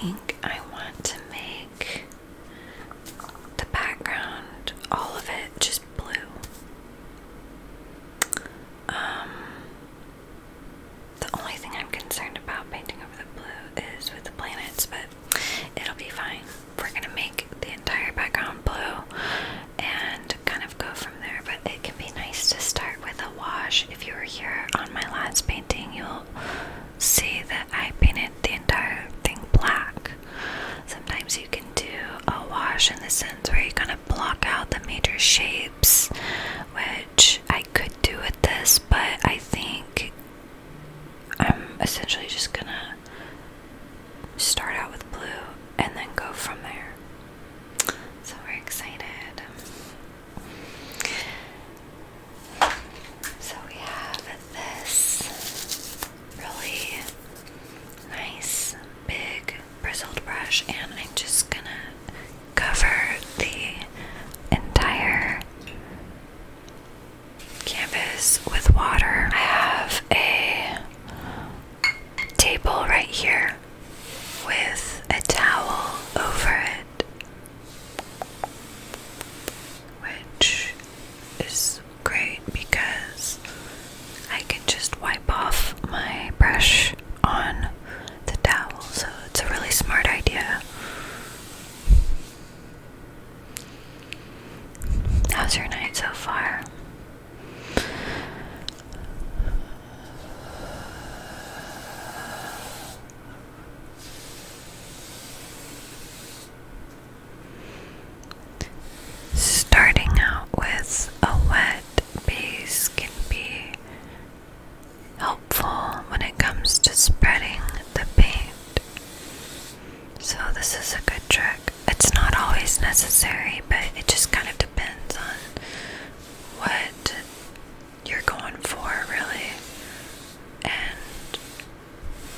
think I want to make the background, all of it, just blue. The only thing I'm concerned about painting over the blue is with the planets, but it'll be fine. We're gonna make the entire background blue and kind of go from there, but it can be nice to start with a wash. If you were here on my last painting, you'll see that I painted the entire thing black. Sometimes you can do a wash in the sense where you kind of block out the major shapes, which I could do with this, but I think I'm essentially just gonna start out with blue and then go from there. So we're excited. So we have this really nice big bristled brush, and I'm just gonna cover the entire canvas with water. I have a table right here with a towel over it, which is great because I can just wipe off my brush on the towel, so it's a really smart idea. How's your night so far? Starting out with a wet base can be helpful when it comes to spreading the paint. So this is a good trick. It's not always necessary, but it just kind of depends on what you're going for, really. And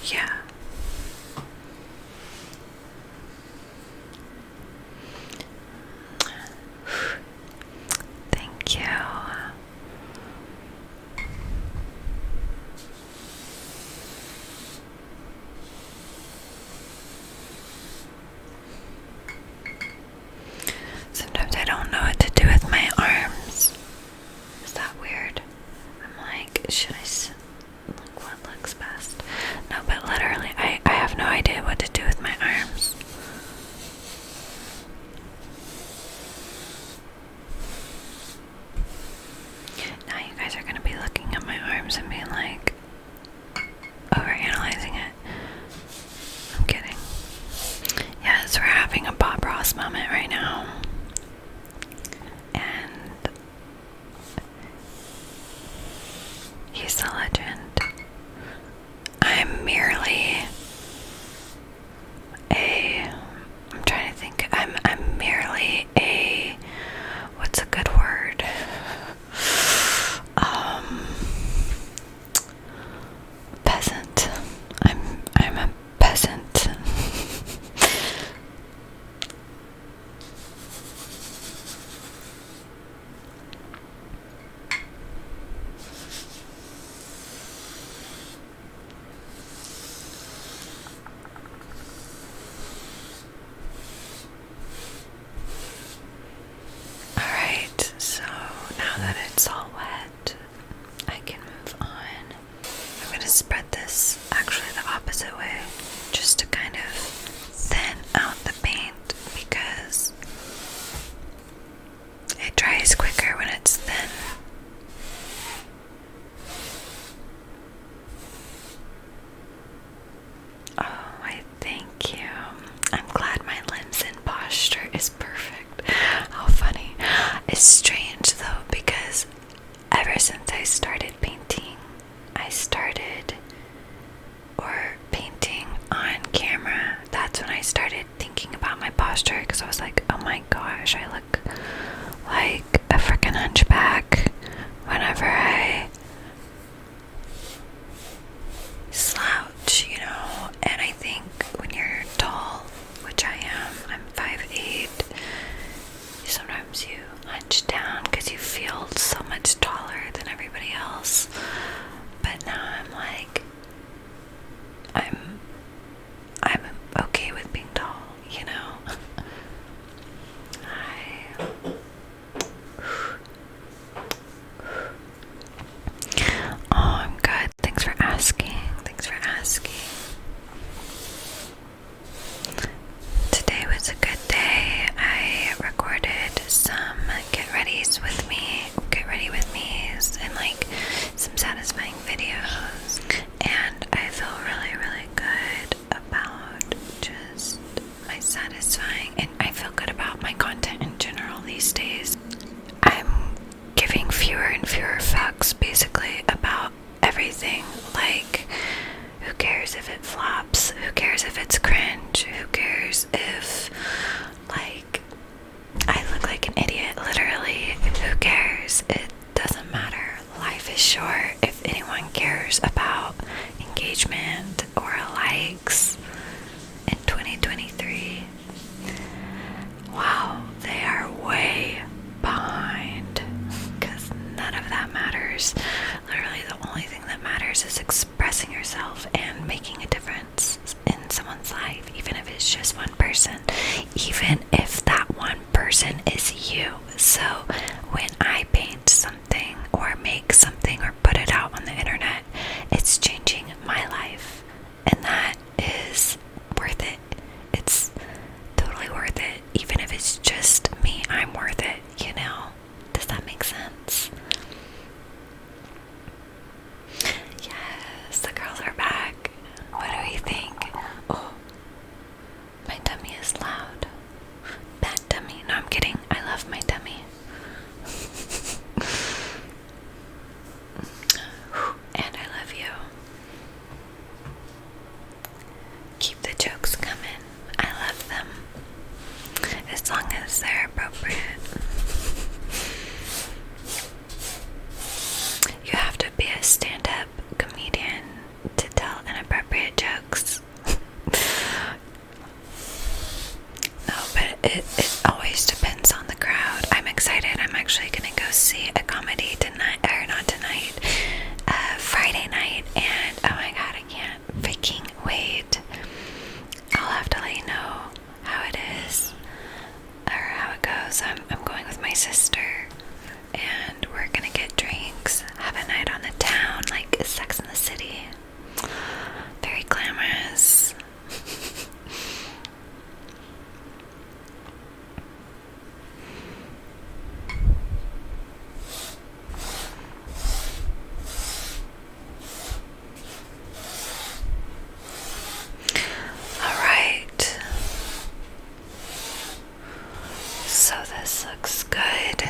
yeah. Thank you. Sometimes I don't know what to do with my arms. Is that weird? I'm like, should I look what looks best? No, but literally, I have no idea what to do with my arms. Now you guys are gonna be looking at my arms and being like, overanalyzing it. I'm kidding. Yes, we're having a Bob Ross moment right now. And he's a legend. I'm merely I'm trying to think. I'm merely a, what's a good word? Peasant. I'm a peasant. Alright, so now that it's all wet, I can move on. I'm going to spread this actually the opposite way, just to kind of thin out the paint because it dries quicker when it's thin. Oh, I thank you. I'm glad my limbs and posture is perfect. How funny. It's strange though, because ever since I started painting, painting on camera, that's when I started thinking about my posture, because I was like, oh my gosh, I look like a freaking hunchback whenever I slouch, you know. And I think when you're tall, which I am, I'm 5'8", sometimes you hunch down because you feel so much taller than everybody else. But now I'm like, I'm okay with being engagement or likes in 2023. Wow, they are way behind, because none of that matters. Literally the only thing that matters is expressing yourself and making a difference in someone's life, even if it's just one person, even if that one person is you. So when I paint something or make something or put it out on the internet, it's changing my life, and that is worth it. It's totally worth it. Even if it's just me, I'm worth it, you know? Does that make sense? Yes, the girls are back. What do we think? Oh, my tummy is loud. Bad tummy. No, I'm kidding. I love my tummy. And I love you. Keep the jokes coming. I love them. As long as they're appropriate. You have to be a stand-up comedian to tell inappropriate jokes. No, but it always depends on the crowd. I'm excited. I'm actually gonna go see a comedy tonight, or not tonight, Friday night, and oh my god, I can't freaking wait. I'll have to let you know how it is, or how it goes. I'm going with my sister, and we're gonna get drinks, have a night on the town, like Sex in the City. Very glamorous. Alright. So this looks good.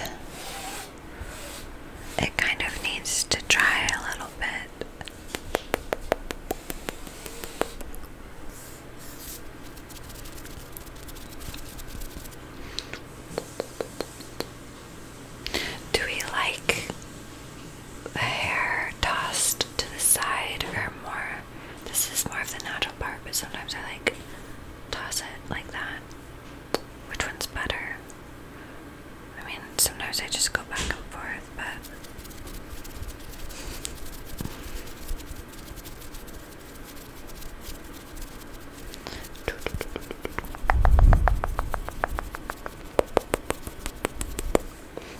It kind of needs to dry a little bit. Do we like the hair tossed to the side, or more? This is more of the natural part, but sometimes I like toss it like that. Which one's better? I mean, sometimes I just go back and forth, but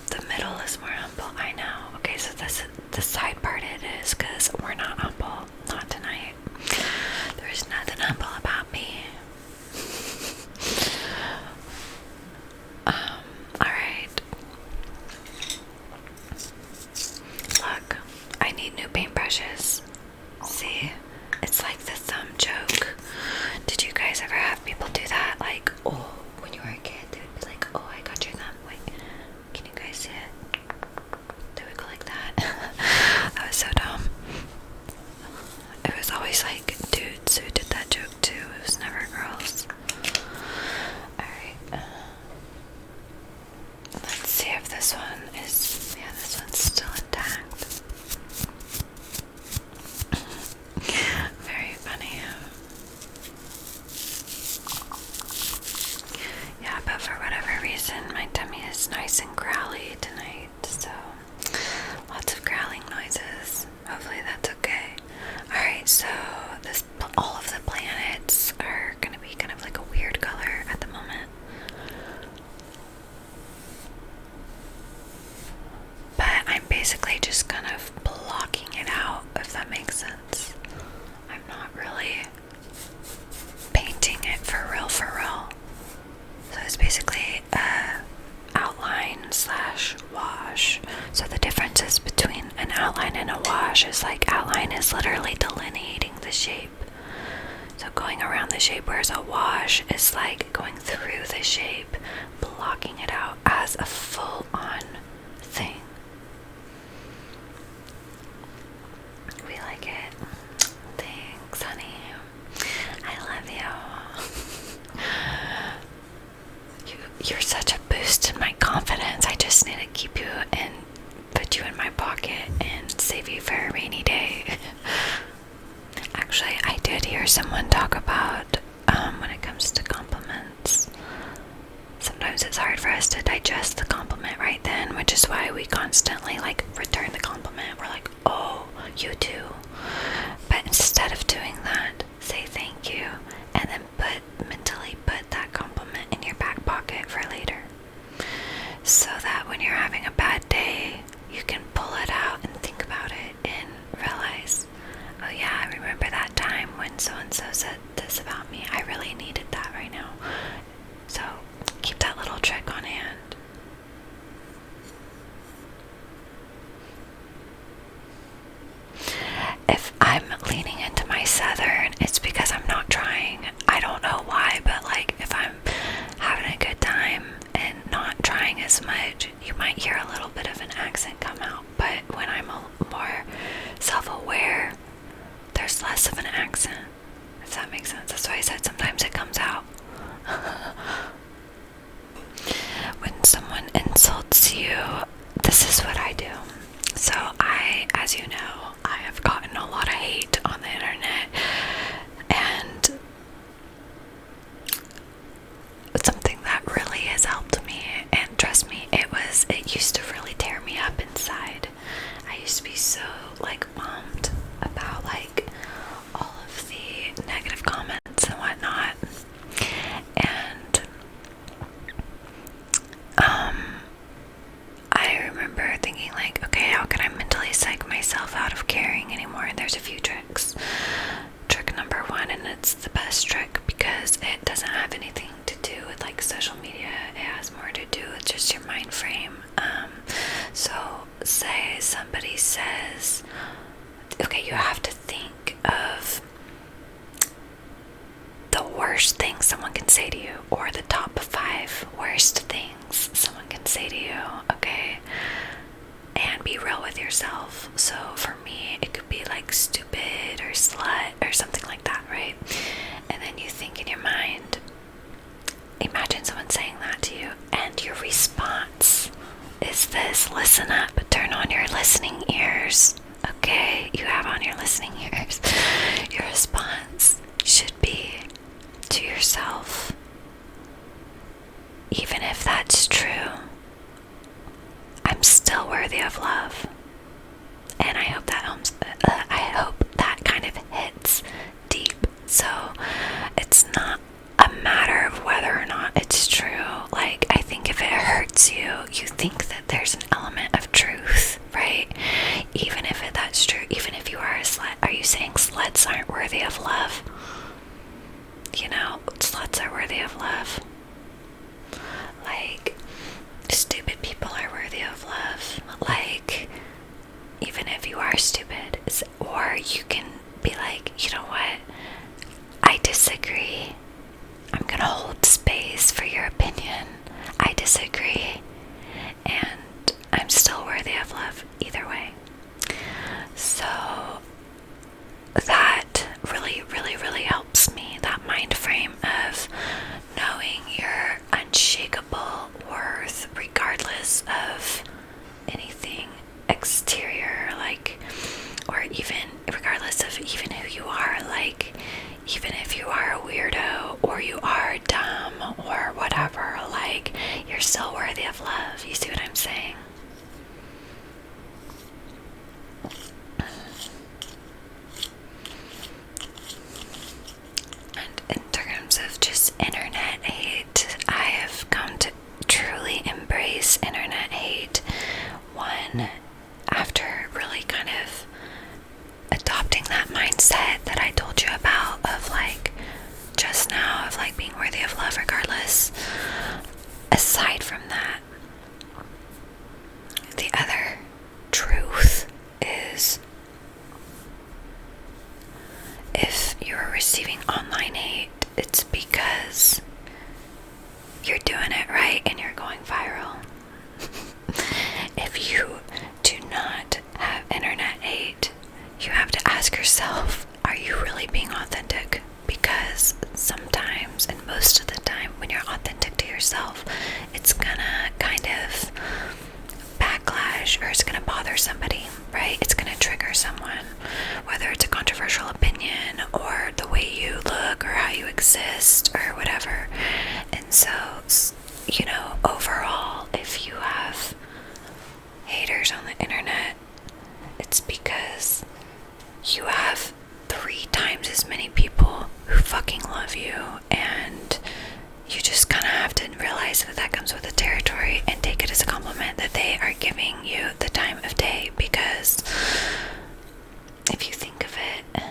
the middle is more humble. I know. Okay, so this the side part it is, because we're not humble. Not tonight. There's nothing humble about me. Alright. Look, I need new paintbrushes. See? It's like the thumb joke. Did you guys ever have people do that? Like, oh, when you were a kid, they would be like, oh, I got your thumb. Wait, can you guys see it? They would go like that. That was so dumb. It was always like dudes who did that joke too. It was never girls. Alright. Let's see if this one is, yeah, this one's still intact. Very funny. Yeah, but for whatever reason, my tummy is nice and growly tonight, so lots of growling noises. Hopefully that's okay. Alright, so all of the planets are gonna be kind of like a weird color at the moment. But I'm basically just kind of blocking it out, if that makes sense. I'm not really painting it for real, for real. So it's basically outline slash wash. So the differences between an outline and a wash is like outline is literally delineating the shape. So going around the shape, whereas a wash is like going through the shape, blocking it out as a full-on thing. We like it. Thanks, honey. I love you. You're such a boost in my confidence. I just need to keep you and put you in my pocket and save you for a rainy day. someone talk about when it comes to compliments. Sometimes it's hard for us to digest the compliment right then, which is why we constantly like return the compliment. We're like, oh, you too. But instead of doing that, say thank you, and then mentally put that compliment in your back pocket for later. So that when you're having a bad day, you can pull it out and think about it and realize, oh yeah, I remember that time when so-and-so said this about me. I really needed that right now. So keep that little trick on hand. If I'm leaning into my southern, it's because I'm not trying. I don't know why, but like if I'm having a good time and not trying as much, you might hear a little bit of an accent come out. But when I'm more self-aware, there's less of an accent, if that makes sense. That's why I said sometimes it comes out. When someone insults you, this is what I do. So as you know, I have gotten a lot of hate on the internet, and something that really has helped me, and trust me, it used to really tear me up inside. I used to be so like bummed about like all of the negative comments and whatnot, and I remember thinking like, okay, how can I mentally psych myself out of caring anymore? And there's a few tricks. Trick number one, and it's the best trick because it doesn't have anything to do with like social media. It has more to do with just your mind frame. So say somebody says, okay, you have to think of the worst thing someone can say to you, or the top 5 worst things someone can say to you, okay? And be real with yourself. So for me, it could be like stupid or slut or something like that, right? And then you think in your mind, imagine someone saying that to you, and your response is this. Listen up, turn on your listening ears, okay? You have on your listening ears. Your response should be to yourself, even if that's true, I'm still worthy of love. And I hope that helps. I hope that kind of hits deep. So it's not a matter of whether or not it's true. Like, I think if it hurts you, you think that there's an element of truth, right? Even if that's true, even if you are a slut, are you saying sluts aren't worthy of love? You know, sluts are worthy of love. Like, stupid people are worthy of love. Like, even if you are stupid, or you can be like, you know what, I disagree. I'm gonna hold space for your opinion. I disagree, and I'm still worthy of love either way. So that really, really, really helps me, that mind frame of knowing your unshakable worth regardless of anything exterior, like, or even regardless of even who you are, like, even if you are a weirdo or you are dumb or whatever, like, you're still worthy of love. You see what I'm saying? And in terms of just internet hate, I have come to truly embrace internet hate. One, after really kind of adopting that mindset that I told you about, of like just now, of like being worthy of love regardless. Aside from that, the other truth is, if you're receiving online hate, it's because you're doing it right and you're going viral. If you do not have internet hate, you have to ask yourself, are you really being authentic? Because sometimes, and most of the time, when you're authentic to yourself, it's gonna kind of backlash, or it's gonna bother somebody, right? It's gonna trigger someone, whether it's a controversial opinion or the way you exist or whatever. And so, you know, overall, if you have haters on the internet, it's because you have 3 times as many people who fucking love you, and you just kind of have to realize that that comes with the territory and take it as a compliment that they are giving you the time of day. Because if you think of it,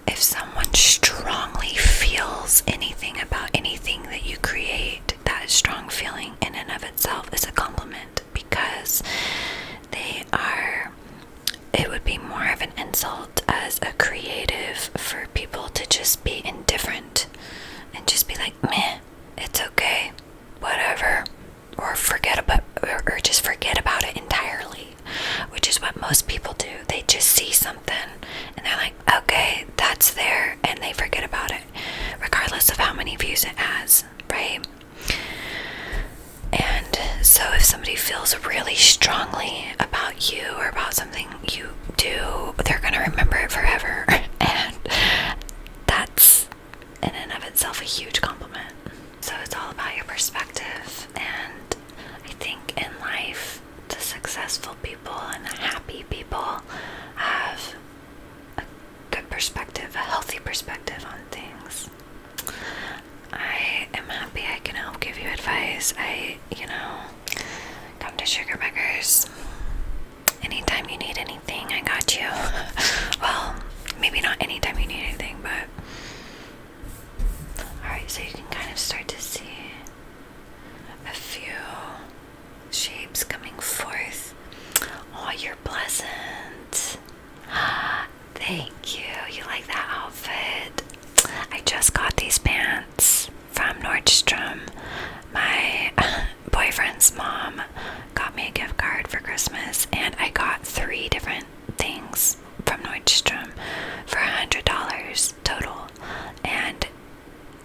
if someone strongly feels anything about anything that you create, that strong feeling in and of itself is a compliment, because it would be more of an insult as a creative for people to just be indifferent and just be like, meh, it's okay, whatever, or just forget about it entirely, which is what most people do. They just see something and they're like, okay, that's there, and they forget about it, regardless of how many views it has, right? And so if somebody feels really strongly about you or about something you do, they're going to remember it forever. And that's in and of itself a huge compliment. So it's all about your perspective. And I think in life, the successful people and the happy people have a good perspective, a healthy perspective on things. I am happy I can help give you advice. Come to Sugarboogers. Anytime you need anything, I got you. Well, maybe not anytime you need anything, but... Alright, so you can kind of start to see a few shapes coming forth. Oh, you're pleasant. Thank you. You like that outfit? I just got these pants from Nordstrom. My boyfriend's mom got me a gift card for Christmas, and I got 3 different things from Nordstrom for $100 total. And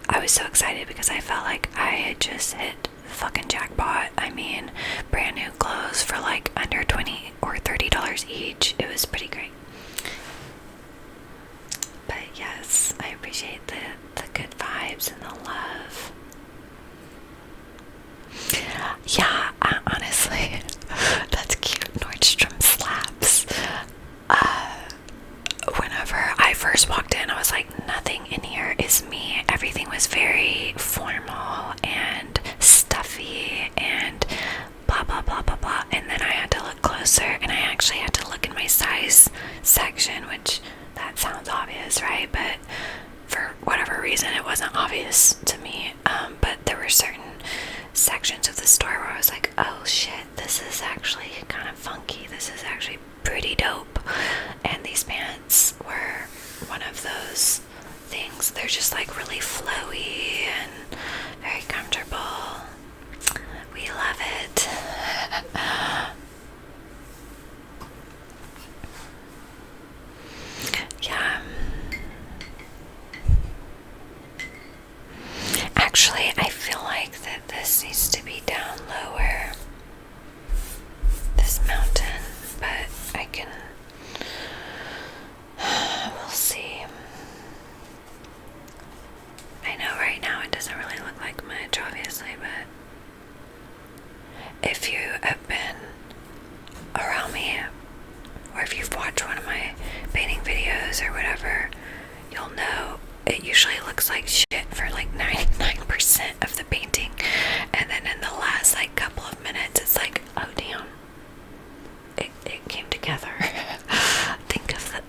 I was so excited because I felt like I had just hit fucking jackpot. I mean, brand new clothes for like under $20 or $30 each. It was pretty great. But yes, I appreciate the good vibes and the love. Yeah, honestly, that's cute. Nordstrom slaps. Whenever I first walked in, I was like, nothing in here is me. Everything was very formal and stuffy and blah, blah, blah, blah, blah. And then I had to look closer, and I actually had to look in my size section, which that sounds obvious, right? But for whatever reason, it wasn't obvious to me. But there were certain sections of the store where I was like, oh shit, this is actually kind of funky. This is actually pretty dope. And these pants were one of those things. They're just like really flowy and very comfortable. We love it. Yeah. Actually, I feel like that this needs to be down lower, this mountain, but I can, we'll see. I know right now it doesn't really look like much, obviously, but if you have been around me, or if you've watched one of my painting videos or whatever, you'll know it usually looks like shit for like 99% of the painting, and then in the last like couple of minutes it's like, oh damn, it came together.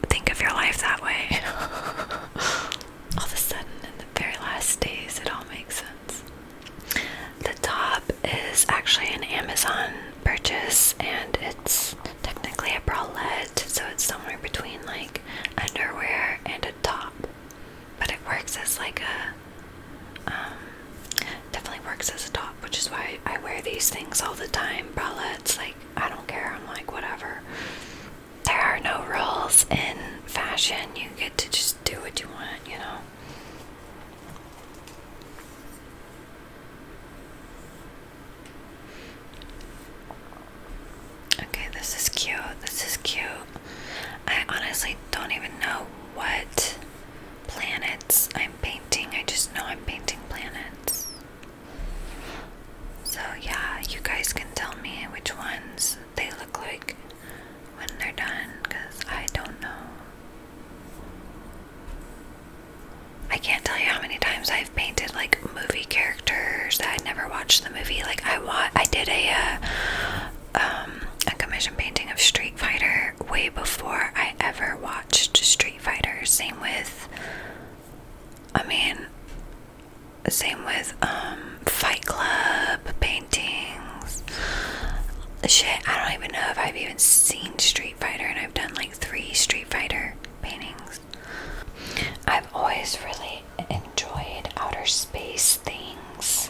think of your life that way. All of a sudden in the very last days it all makes sense. The top is actually an Amazon purchase, and it's technically a bralette, so it's somewhere between like underwear and a top. But it works as like I can't tell you how many times I've painted like movie characters that I'd never watched the movie. Like I did a commission painting of Street Fighter way before I ever watched Street Fighter. Same with Fight Club paintings. Shit, I don't even know if I've even seen Street Fighter, and I've done like 3 Street Fighter paintings. I've always really enjoyed outer space things,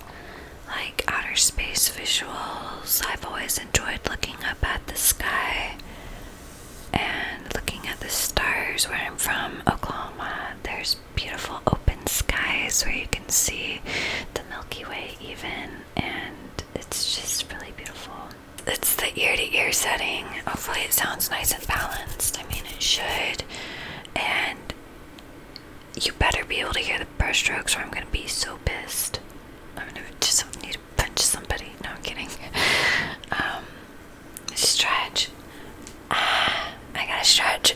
like outer space visuals. I've always enjoyed looking up at the sky and looking at the stars. Where I'm from, Oklahoma, there's beautiful open skies where you can see the Milky Way even, and it's just really beautiful. It's the ear-to-ear setting. Hopefully it sounds nice and balanced. I mean, it should. And you better be able to hear the brushstrokes or I'm gonna be so pissed. I'm gonna just need to punch somebody. No, I'm kidding. Stretch. I gotta stretch.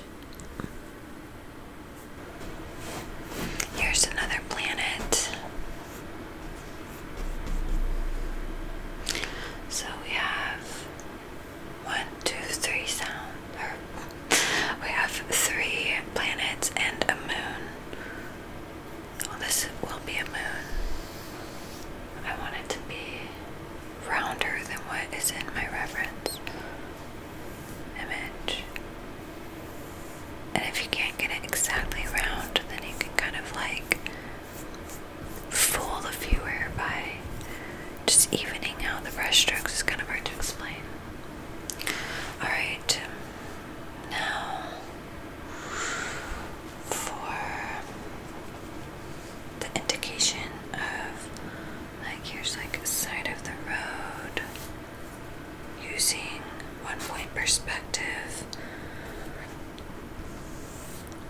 Here's another planet. So we have 1, 2, 3 sound. We have 3 planets and a moon. Well, this will be a moon. I want it to be rounder than what is in my reference image. And if you can't get it exactly round, then you can kind of like fool the viewer by just evening out the brushstrokes. Is kind of hard to explain. Alright, now for the indication of, like, here's like a side of the road using 1-point perspective,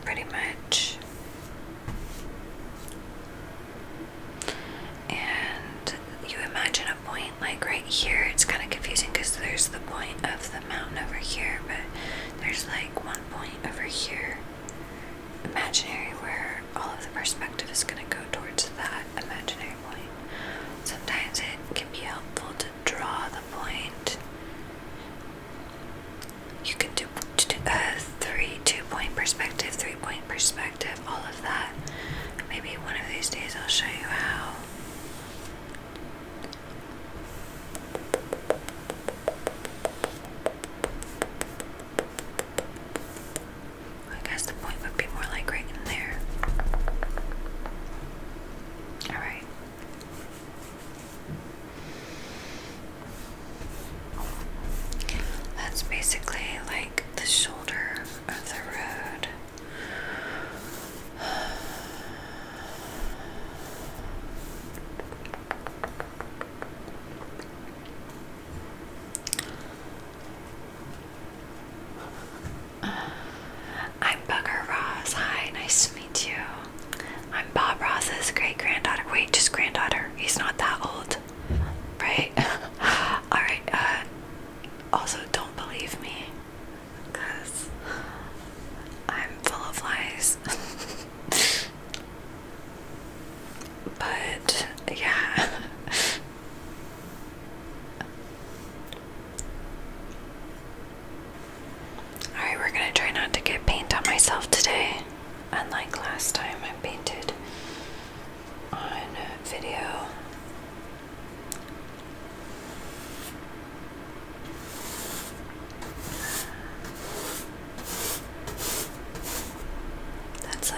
pretty much. And you imagine a point like right here. It's kind of confusing because there's the point of the mountain over here, but there's like 1 point over here, imaginary, where all of the perspective is going to go towards that imaginary point. Sometimes it can be helpful to draw the point. You can do 2-point perspective, 3-point perspective, all of that. Maybe one of these days I'll show you how. I guess the point would be more like right in there. Alright. That's basically like the shoulder of the road. I'm Bugger Ross. Hi, nice to meet you. I'm Bob Ross's great-granddaughter. Wait, just granddaughter. He's not that old, right? Alright, also don't believe me, because I'm full of lies. But, yeah. Alright, we're gonna try not to get paint on myself today. Unlike last time I painted on video. That's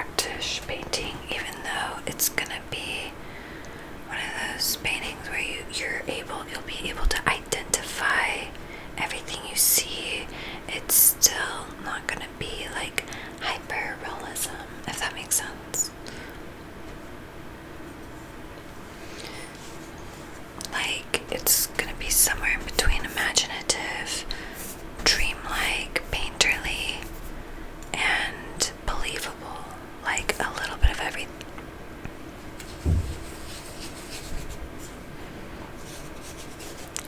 abstractish painting, even though it's gonna be one of those paintings where you'll be able to identify everything you see. It's still not gonna be like hyper realism, if that makes sense. Like, it's gonna be somewhere in between imaginative, dreamlike, painterly, and believable. Like a little bit of everything.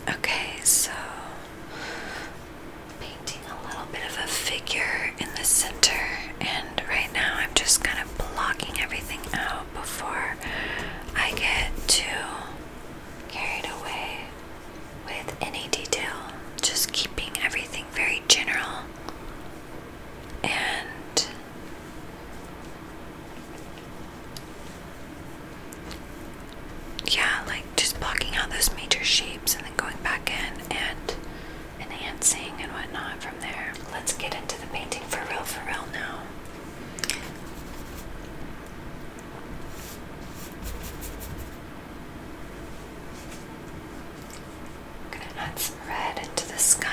Okay, so painting a little bit of a figure in the center, and right now I'm just kind of blocking everything out before I get too carried away with any detail. Just keeping everything very general and yeah, like just blocking out those major shapes and then going back in and enhancing and whatnot from there. Let's get into the painting for real now. I'm gonna add some red into the sky.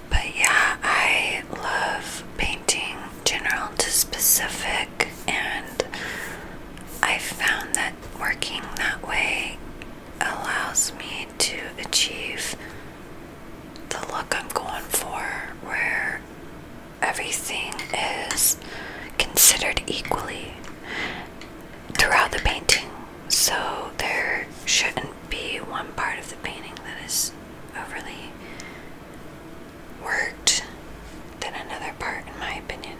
But yeah, I love painting general to specific, and I found that working that way allows me to achieve the look I'm going for, where everything is considered equally throughout the painting. So there shouldn't be one part of the painting that is overly worked than another part, in my opinion.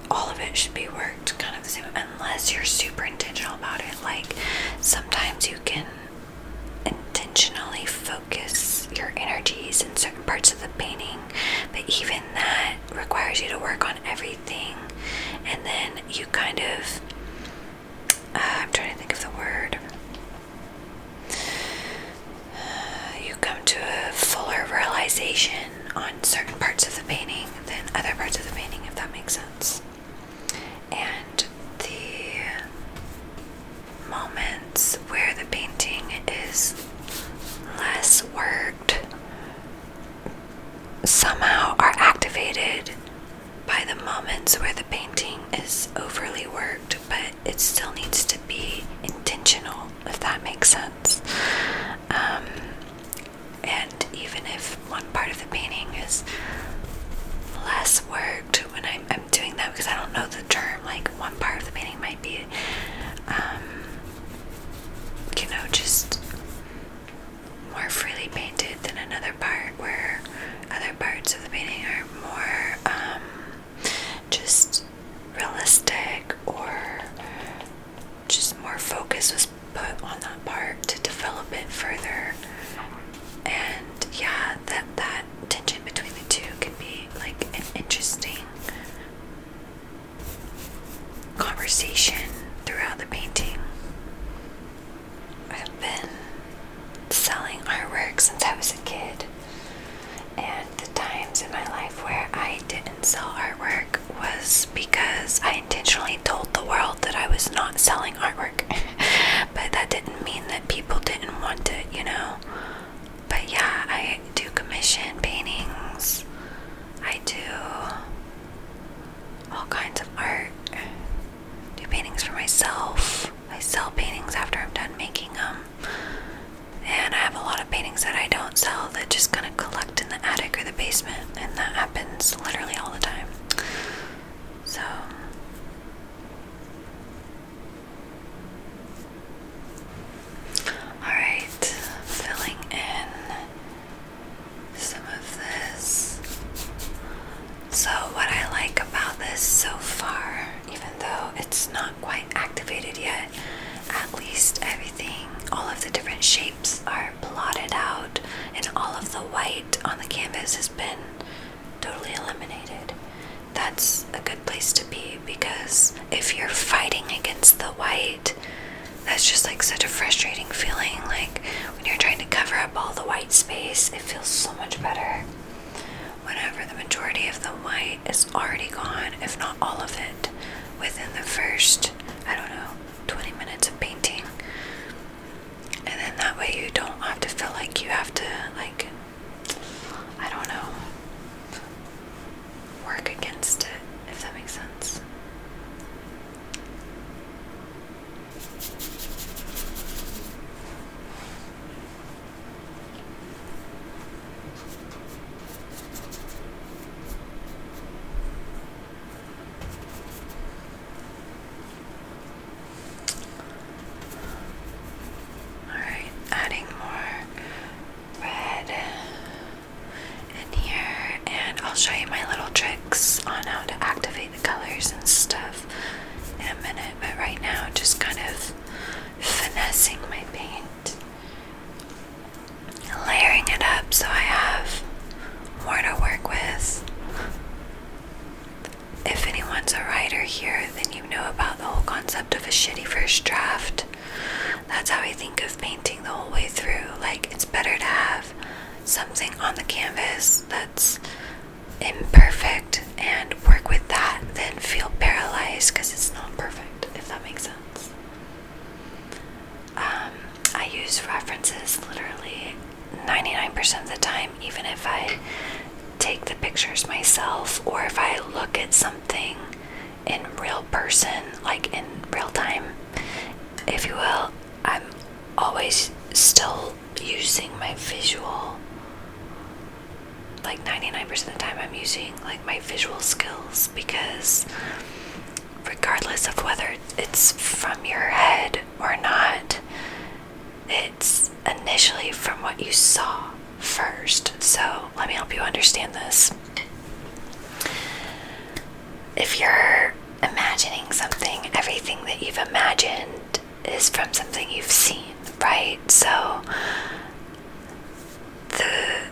All of it should be worked kind of the same, unless you're super intentional about it. Like, sometimes you can intentionally focus your energies in certain parts of the painting, but even that requires you to work on everything, and then you kind of I'm trying to think of the word. You come to a fuller realization on certain parts of the painting than other parts of the painting, if that makes sense. And the moments where the painting is less worked somehow are activated by the moments where the painting is overly worked, but it still needs to be intentional, if that makes sense. And even if one part of the painting is less worked, when I'm doing that, because I don't know the term, like one part of the painting might be just more freely painted than another part, where other parts of the painting are more just realistic, or just more focus was put on that part to develop it further. And yeah, that tension between the two can be like an interesting conversation throughout the painting. I've been selling artwork since I was a kid, and the times in my life where I didn't sell artwork was because I intentionally told the world that I was not selling artwork. But that didn't mean that people didn't want it, But yeah, I do commission paintings. I do all kinds of art. Do paintings for myself. I sell paintings after I'm done making them. And I have a lot of paintings that I don't sell that just kind of collect in the attic or the basement, and that happens literally all the time. So alright, filling in that's a good place to be, because if you're fighting against the white, that's just like such a frustrating feeling. Like when you're trying to cover up all the white space, it feels so much better whenever the majority of the white is already gone, if not all of it, within the first, I don't know, 20 minutes of painting. And then that way you don't have to feel like you have to, like, I don't know, work against it, if that makes sense. Alright, adding more red in here, and I'll show you my little tricks on how to activate the colors and stuff in a minute, but right now just kind of finessing my paint, layering it up so I have more to work with. If anyone's a writer here, then you know about the whole concept of a shitty first draft. That's how I think of painting the whole way through. Like, it's better to have something on the canvas that's imperfect and work with that than feel paralyzed because it's not perfect, if that makes sense. I use references literally 99% of the time, even if I take the pictures myself, or if I look at something in real person, like in real time, if you will. I'm always still using my visual, like 99% of the time I'm using like my visual skills, because regardless of whether it's from your head or not, it's initially from what you saw first. So let me help you understand this. If you're imagining something, everything that you've imagined is from something you've seen, right? So the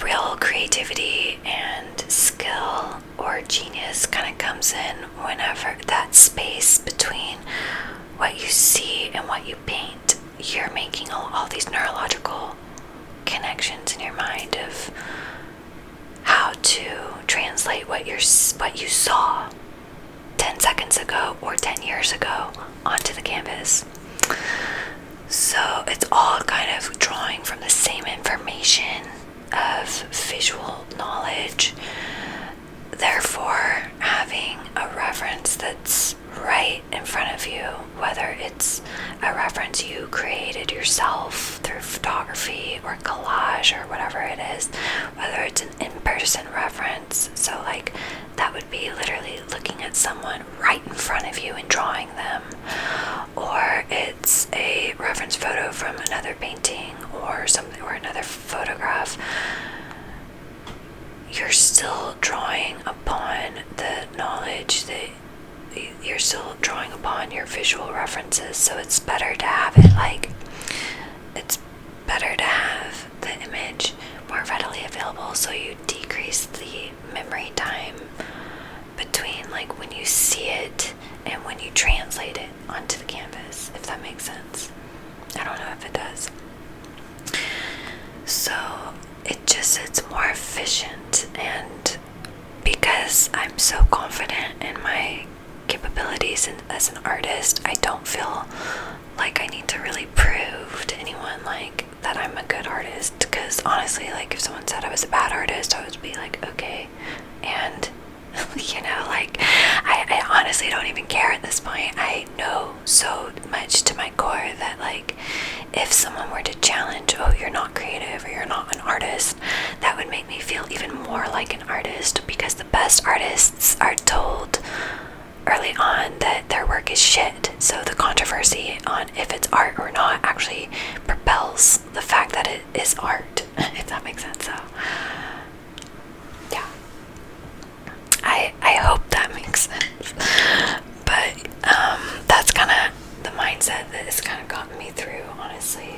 real creativity and skill or genius kind of comes in whenever that space between what you see and what you paint, you're making all these neurological connections in your mind of how to translate what you saw 10 seconds ago or 10 years ago onto the canvas. So it's all kind of drawing from the same information of visual knowledge, therefore having a reference that's right in front of you, whether it's a reference you created yourself through photography or collage or whatever it is, whether it's an in-person reference, so like that would be literally looking at someone right in front of you and drawing them, or it's a reference photo from another painting or something, or another photograph. You're still drawing upon the knowledge that you're still drawing upon your visual references. So it's better to have it like, it's better to have the image more readily available, so you decrease the memory time between like when you see it and when you translate it onto the canvas, if that makes sense. I don't know if it does. So it's more efficient, and because I'm so confident in my capabilities as an artist, I don't feel like I need to really prove to anyone like that I'm a good artist, because honestly, like if someone said I was a bad artist, I would be like, okay, and you know, like I honestly don't even care at this point. I know so much to my core that like if someone were to challenge, oh, you're not creative or you're not an artist, that would make me feel even more like an artist, because the best artists are told early on that their work is shit. So the controversy on if it's art or not actually propels the fact that it is art, if that makes sense. So yeah, I hope that makes sense. But that's kind of the mindset that has kind of gotten me through, honestly.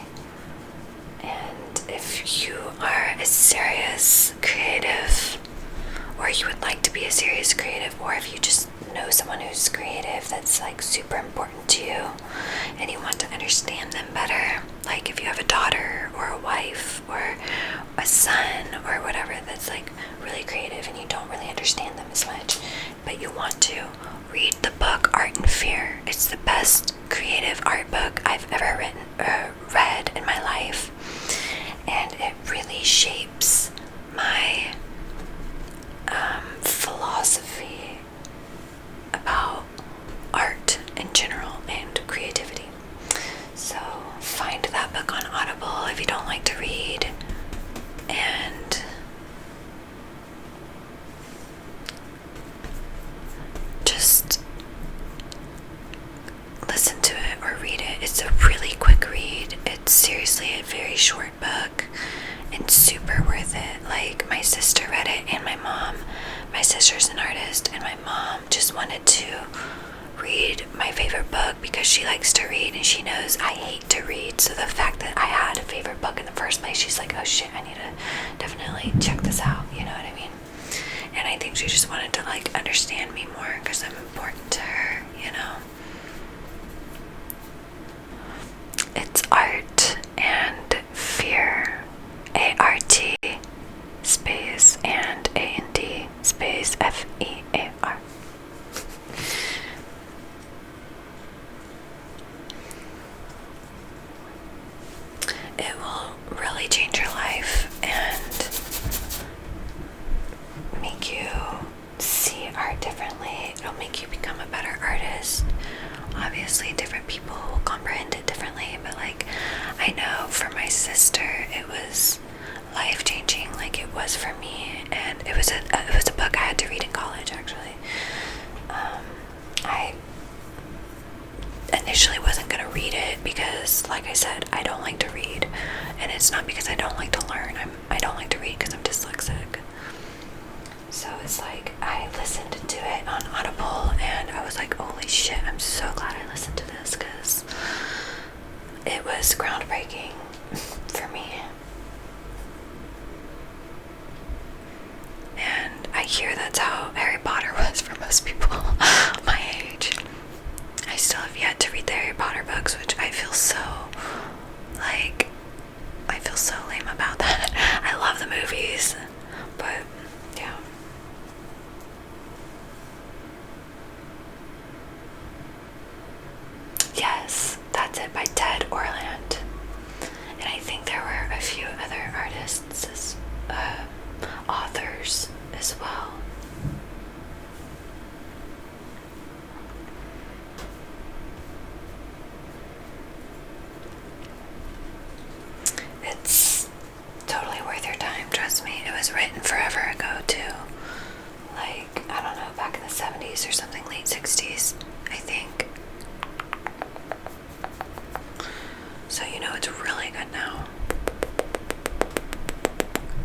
And if you are a serious creative, or you would like to be a serious creative, that you want to, read the book Art and Fear. It's the best creative art book I've ever read in my life, and it really shapes my philosophy about art in general and creativity. So find that book on Audible if you don't like to read, and just listen to it or read it. It's a really quick read. It's seriously a very short book and super worth it. Like, my sister read it, and my mom. My sister's an artist, and my mom just wanted to read my favorite book because she likes to read and she knows I hate to read. So the fact that I had a favorite book in the first place, she's like, oh shit, I need to definitely check this out, you know what I mean? And I think she just wanted to like understand me more because I'm important to her, you know? It's Art and Fear, A-R-T space and A-N-D space F-E-A-R. It will really change your life and make you see art differently. It'll make you become a better artist. Obviously, different people will comprehend it differently, but like, I know for my sister, it was life-changing, like it was for me, and it was a book I had to read in college, actually. I initially wasn't gonna read it because, like I said, I don't like to read, and it's not because I don't like to learn. I don't like to read because I'm dyslexic. So it's like I listened to it on Audible, and I was like, holy shit, I'm so glad I listened to this because it was groundbreaking for me. And I hear that's how Harry Potter was for most people my age. I still have yet to read the Harry Potter books, which I feel so lame about that. I love the movies, but yeah. Yes, that's it, by Ted Orland. And I think there were a few other artists, authors as well. It's totally worth your time, trust me. It was written forever ago too. Like, I don't know, back in the 70s or something, late 60s, I think. So you know it's really good now.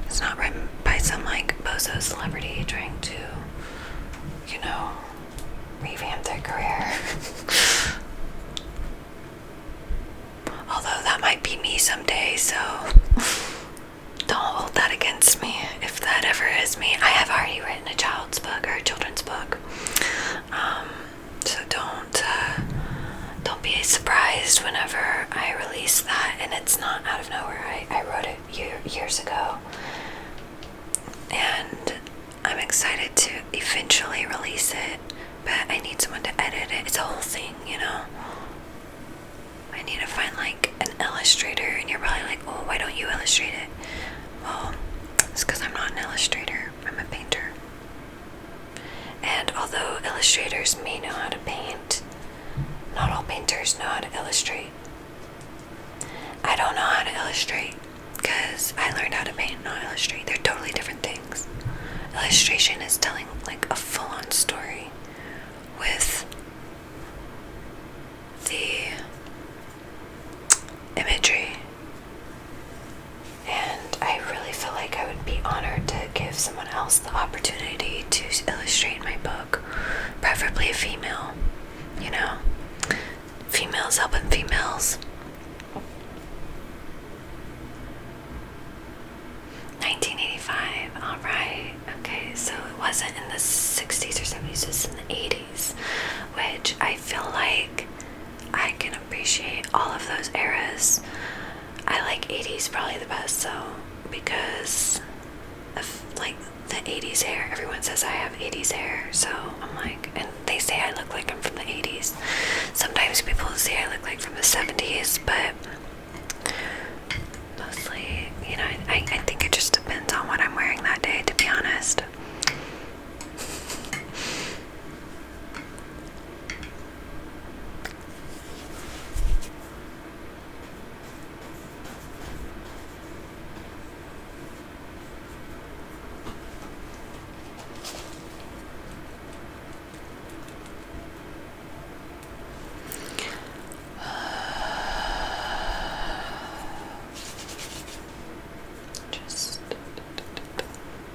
It's not written by some like bozo celebrity trying to, you know, revamp their career. Although that might be me someday, so don't hold that against me if that ever is me. I have already written a child's book or a children's book. So don't be surprised whenever I release that, and it's not out of nowhere. I wrote it years ago, and I'm excited to eventually release it, but I need someone to edit it. It's a whole thing, you know? I need to find like an illustrator, and you're probably like, oh, why don't you illustrate it? Well, it's because I'm not an illustrator. I'm a painter. And although illustrators may know how to paint, not all painters know how to illustrate. I don't know how to illustrate because I learned how to paint, not illustrate. They're totally different things. Illustration is telling like a full-on story with the imagery. And I really feel like I would be honored to give someone else the opportunity to illustrate my book, preferably a female, you know? Females helping females. 1985, alright. Okay, so it wasn't in the 60s or 70s, it's in the 80s, which I feel like I can appreciate all of those eras. I like 80s probably the best though, because of like the the 80s hair. Everyone says I have 80s hair, so I'm like, and they say I look like I'm from the 80s. Sometimes people say I look like from the 70s, but mostly, you know, I think it just depends on what I'm wearing that day, to be honest. Just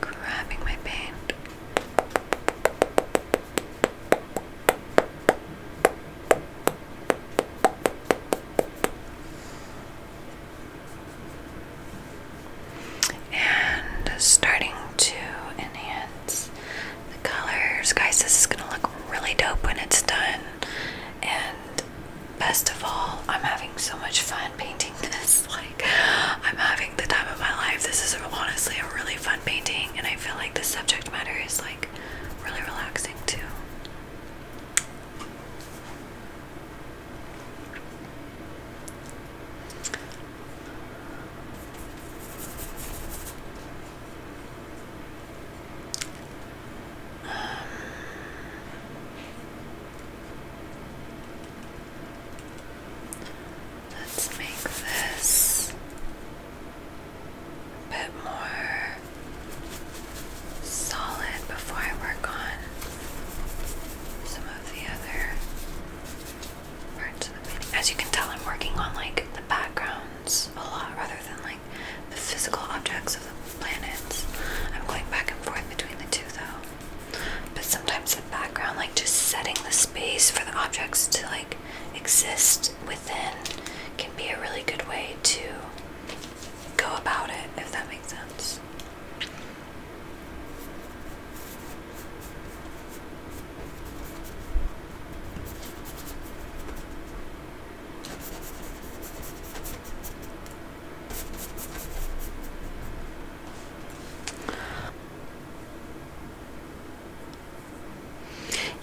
grabbing my paint. And starting to enhance the colors. Guys, this is gonna look really dope when it's done. And best of all, I'm having so much fun painting this. Like, I'm having the time of my life. This is honestly a really fun painting, and I feel like the subject matter is like really relaxing too. Let's make this a bit more solid before I work on some of the other parts of the painting. As you can tell, I'm working on like the backgrounds a lot rather than like the physical objects of the planets. I'm going back and forth between the two though. But sometimes the background, like just setting the space for the objects to like exist within, can be a really good way to go about it, if that makes sense.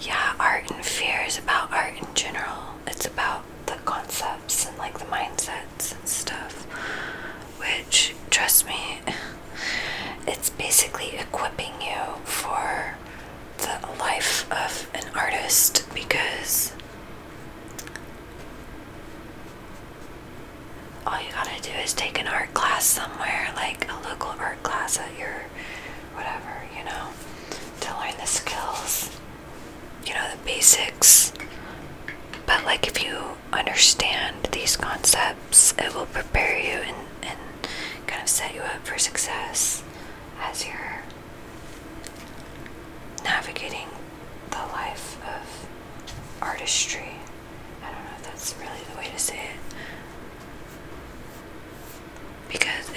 Yeah, art and fear is about art in general. It's about the concepts and like the mindsets and stuff, which, trust me, it's basically equipping you for the life of an artist, because all you gotta do is take an art class somewhere, like a local art class at your whatever, you know, to learn the skills, you know, the basics. But like, if you understand these concepts, it will prepare you and kind of set you up for success as you're navigating the life of artistry. I don't know if that's really the way to say it, because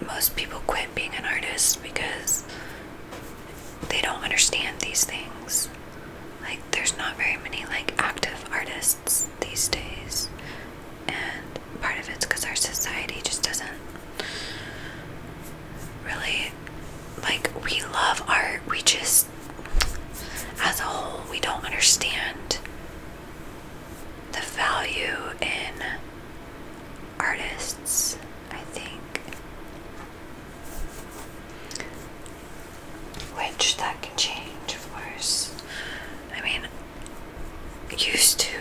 most people quit being an artist because they don't understand these things. Like, there's not very many like active artists these days, and part of it's because our society just doesn't really, like, we love art, we just, as a whole, we don't understand the value in artists, I think. Which that can change, of course. I mean, used to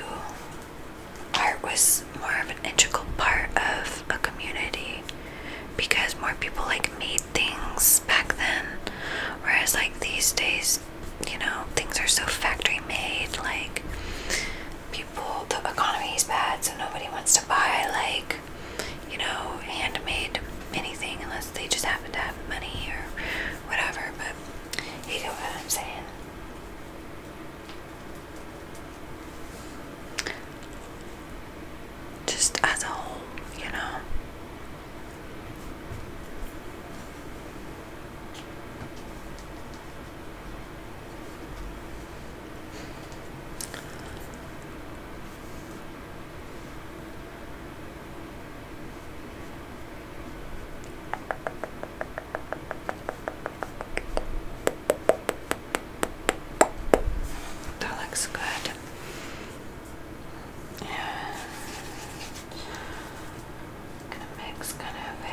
looks good. And I'm gonna mix kind of a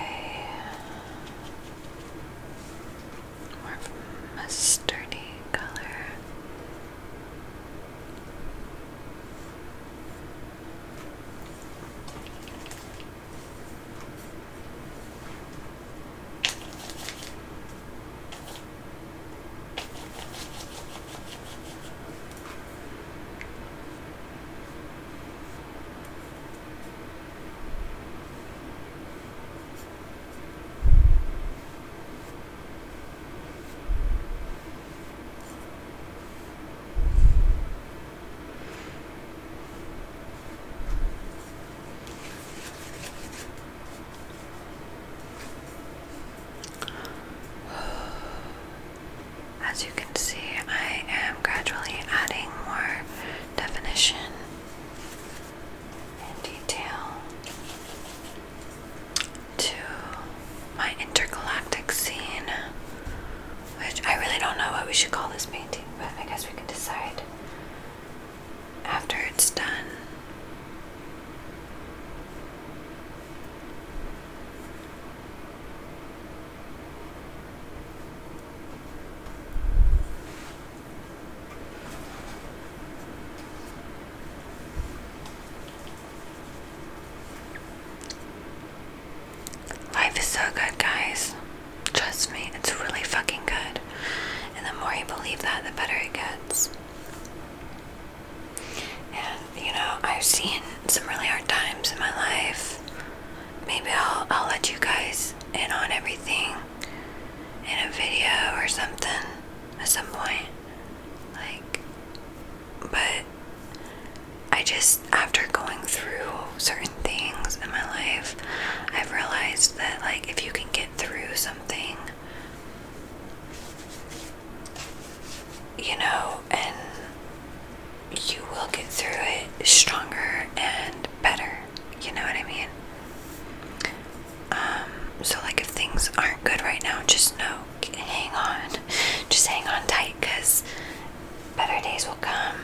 more of a mustardy color. As you can see, I am gradually adding more definition and detail to my intergalactic scene, which I really don't know what we should call this painting, but I guess we can decide after it's done. Life is so good, guys. Trust me, it's really fucking good. And the more you believe that, the better it gets. And, you know, I've seen some really hard times in my life. Maybe I'll let you guys in on everything in a video or something at some point. But I just, after going through certain things in my life, I've realized that, if you can get through something, you know, and you will get through it stronger and better, you know what I mean? So, if things aren't good right now, just know, hang on tight, because better days will come.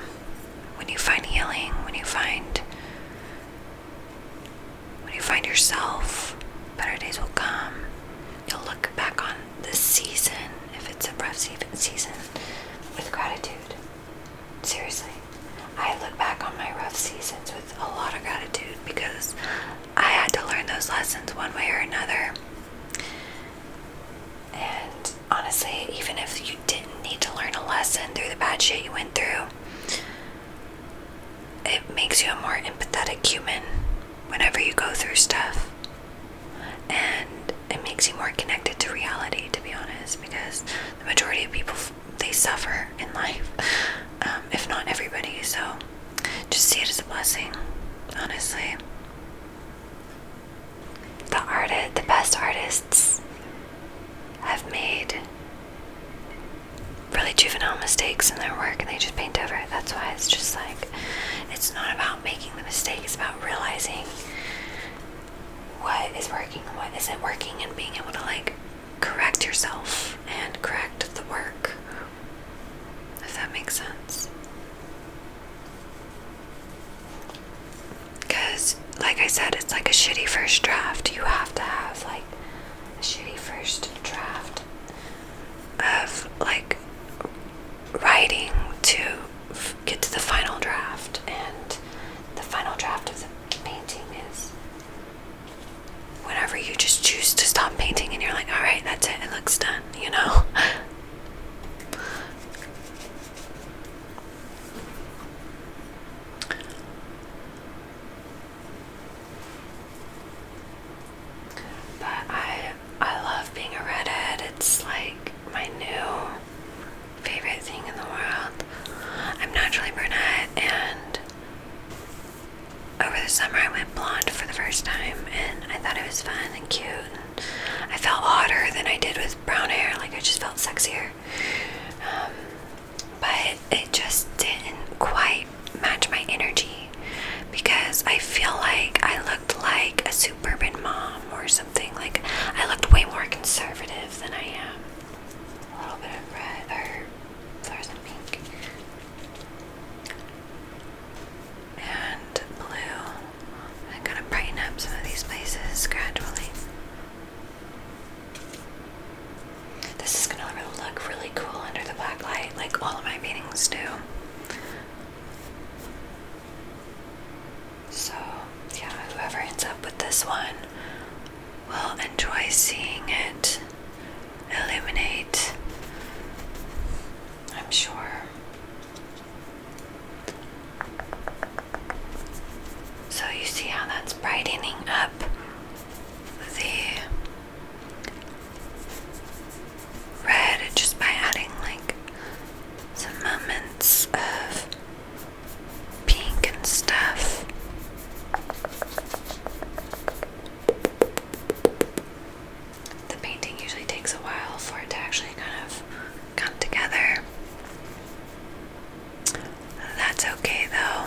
When you find healing, when you find yourself, better days will come. You'll look back on this season, if it's a rough season, with gratitude. Seriously, I look back on my rough seasons with a lot of gratitude, because I had to learn those lessons one way or another. And honestly, even if you didn't need to learn a lesson through the bad shit you went through, it makes you a more empathetic human whenever you go through stuff. And it makes you more connected to reality, to be honest, because the majority of people, they suffer in life, if not everybody. So just see it as a blessing, honestly. The best artists have made really juvenile mistakes in their work, and they just paint over it. That's why it's just it's not about making the mistake, it's about realizing what is working and what isn't working, and being able to correct yourself and correct the work, if that makes sense. Because like I said, it's like a shitty first draft. You have to have a shitty first draft of writing to get to the final draft, and the final draft of the painting is whenever you just choose to stop painting and you're like, alright, that's it looks done, you know? But I love being a redhead. It's my new favorite thing in the world. I'm naturally lightening up the red just by adding like some moments of pink and stuff. The painting usually takes a while for it to actually kind of come together. That's okay though.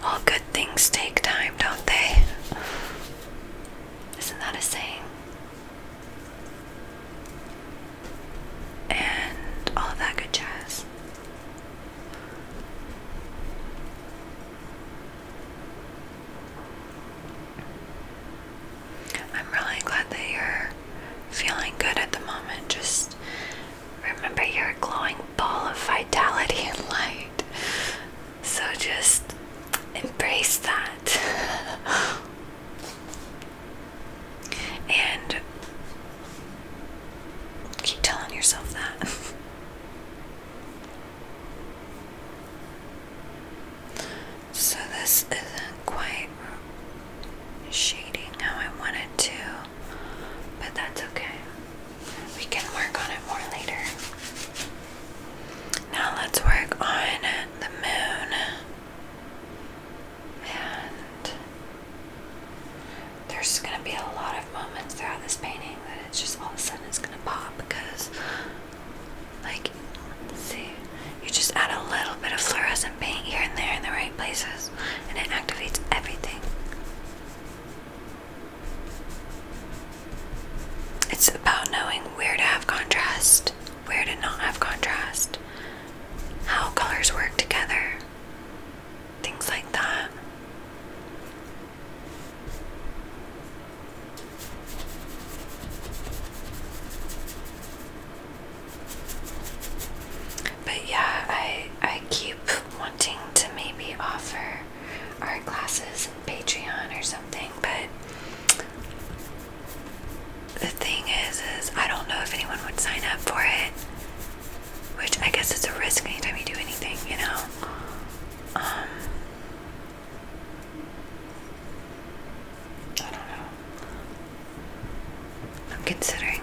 All good things take time, don't they? Isn't that a saying? And all of that good jazz. I'm really glad that you're feeling good at the moment. Just remember you're a glowing ball of vitality and light. So just embrace that. And keep telling yourself that. So this isn't quite shading how I wanted to, but that's okay. We can work on it more later. Now let's work on the moon. And there's going to be a lot of moments throughout this painting that it's just all of a sudden it's going to pop because, like, see, you just add a little bit of fluorescent paint here and there in the right places and it activates everything. It's about knowing where to have contrast, where to not have contrast, how colors work together, things like that. But yeah, I keep wanting to maybe offer art classes in Patreon or something, but the thing is I don't know if anyone would sign up for it, which I guess it's a risk anytime you do anything, you know. I don't know. I'm considering it.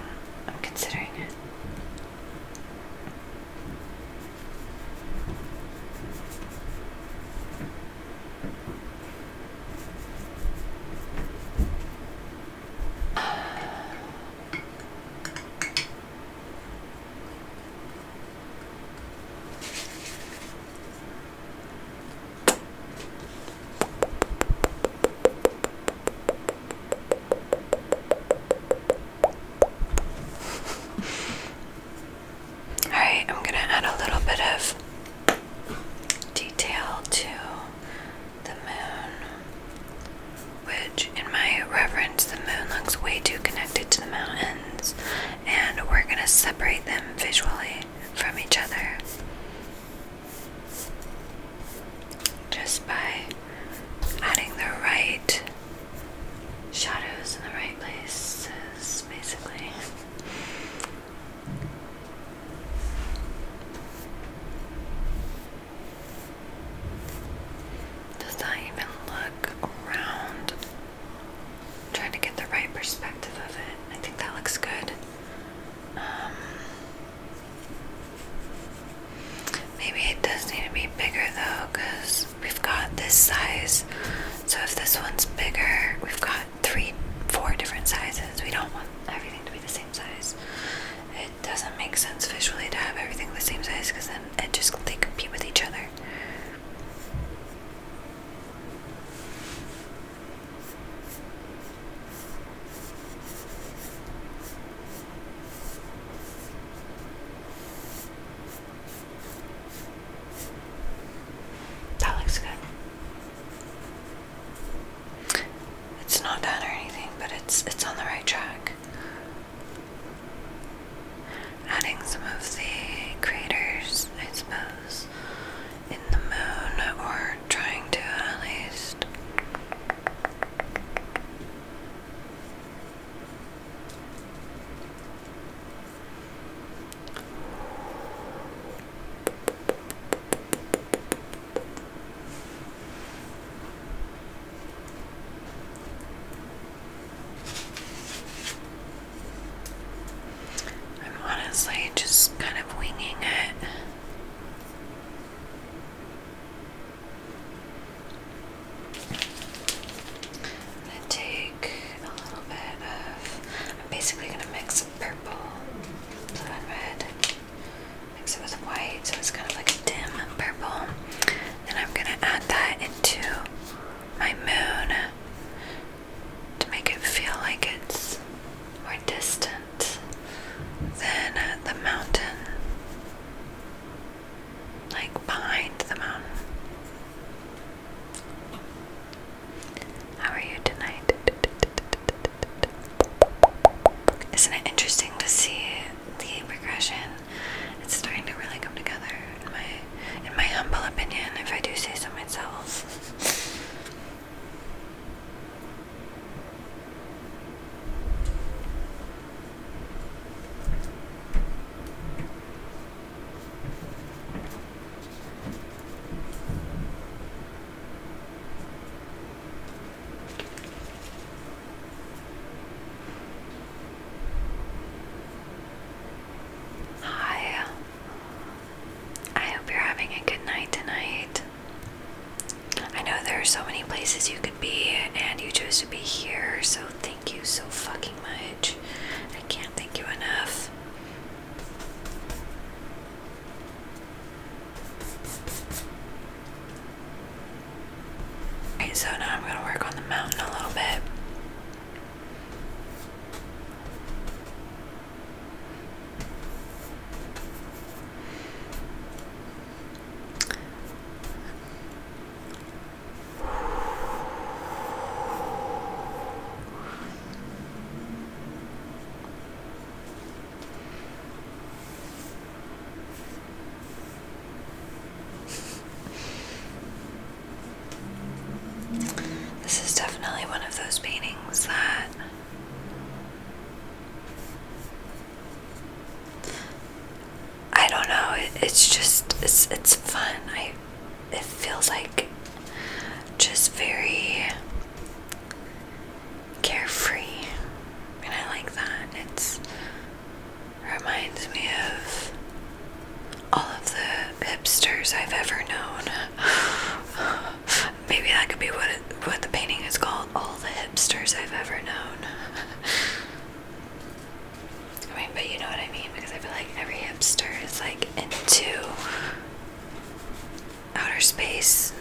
there are so many places you could be, and you chose to be here, so thank you so fucking much. I can't thank you enough. Okay, so now I'm gonna work on the mountain a little bit. This is definitely one of those paintings that I don't know, it's just, it's fun. It feels like just very carefree, and I like that. It reminds me of all of the hipsters I've ever known. Maybe that could be what the painting is called, all the hipsters I've ever known. I mean, but you know what I mean, because I feel like every hipster is like into outer space,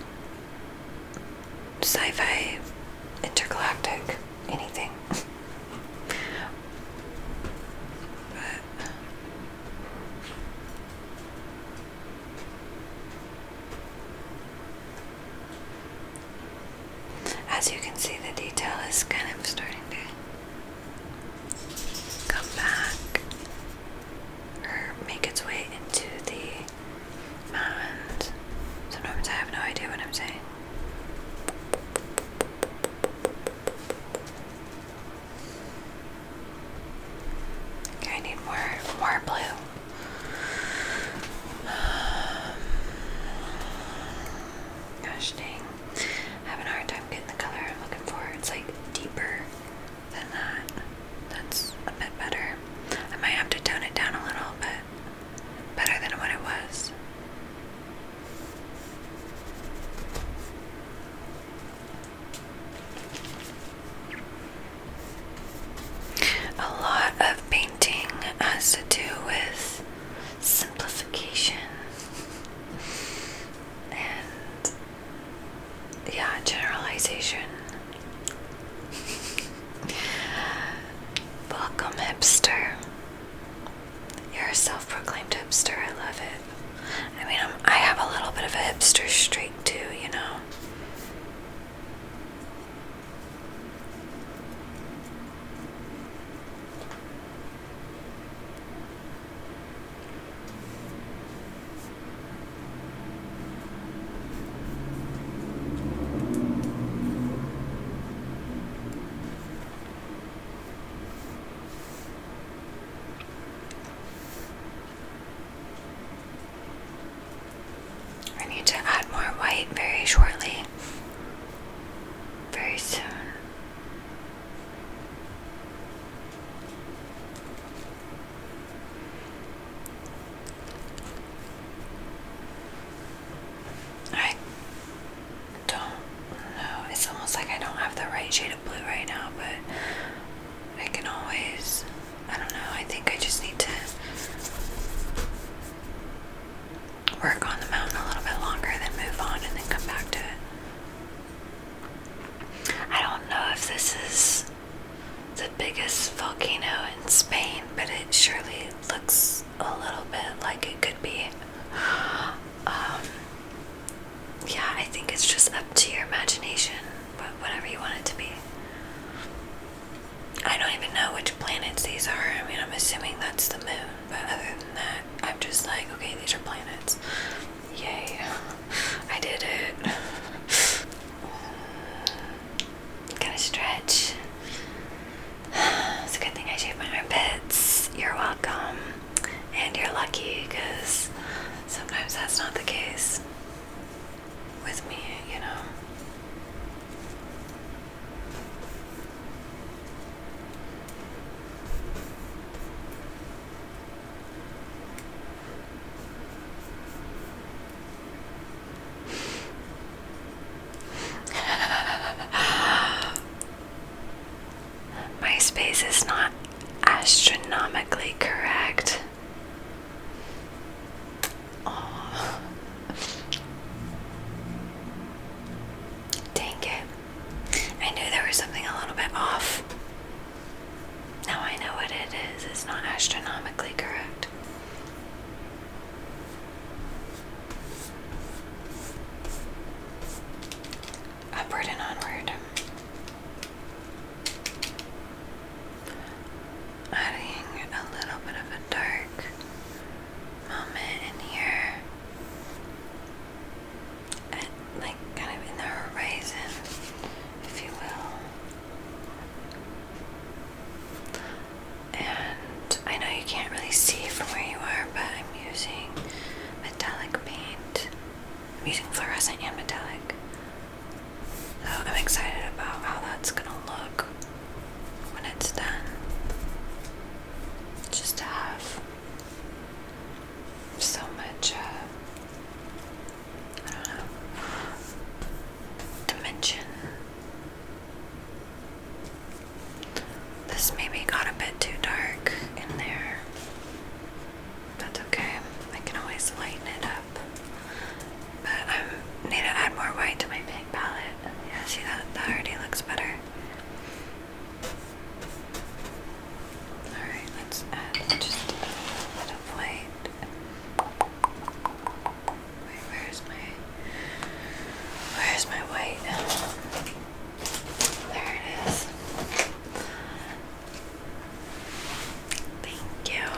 sci-fi, intergalactic, anything. But as you can see, the detail is kind of starting to come back or make its way into the mountains. Sometimes I have no idea what I'm saying. Okay, I need more blue. Gosh dang. Having a hard time getting the color I'm looking for. It's like deeper than that. That's a bit better. I might have to tone it down a little bit. Better than what it was. A lot of painting has to do with simplification and, yeah, generalization. Welcome, hipster. You're a self-proclaimed hipster. I love it. I mean, I have a little bit of a hipster streak too, you know. I need to add more white very shortly. Very soon. I don't know. It's almost like I don't have the right shade of blue right now, but I can always, I don't know, I think I just need to work on the mountain a little bit longer, then move on, and then come back to it. I don't know if this is the biggest volcano in Spain, but it surely looks a little bit like it could be. Yeah, I think it's just up to your imagination, but whatever you want it to be. I don't even know which planets these are. I mean, I'm assuming that's the moon, but other than that, I'm just like, okay, these are planets. Yay. I did it. Gotta stretch. It's a good thing I shaved my armpits. You're welcome. And you're lucky, because sometimes that's not the case with me, you know. was something a little bit off. Now I know what it is. It's not astronomically correct. Upward and onward. Adding a little bit of a dark moment in here. And like kind of in the horizon, if you will. And I know you can't really see from where you are, but I'm using metallic paint. I'm using fluorescent and metallic. So I'm excited about how that's gonna look when it's done. Just to have so much, I don't know, dimension. This maybe got a bit too dark in there. That's okay. I can always lighten it up. But I need to add more white to my paint palette. Yeah, see that? That already looks better. Alright, let's add just a little bit of white. Wait, where's my white? There it is. Thank you.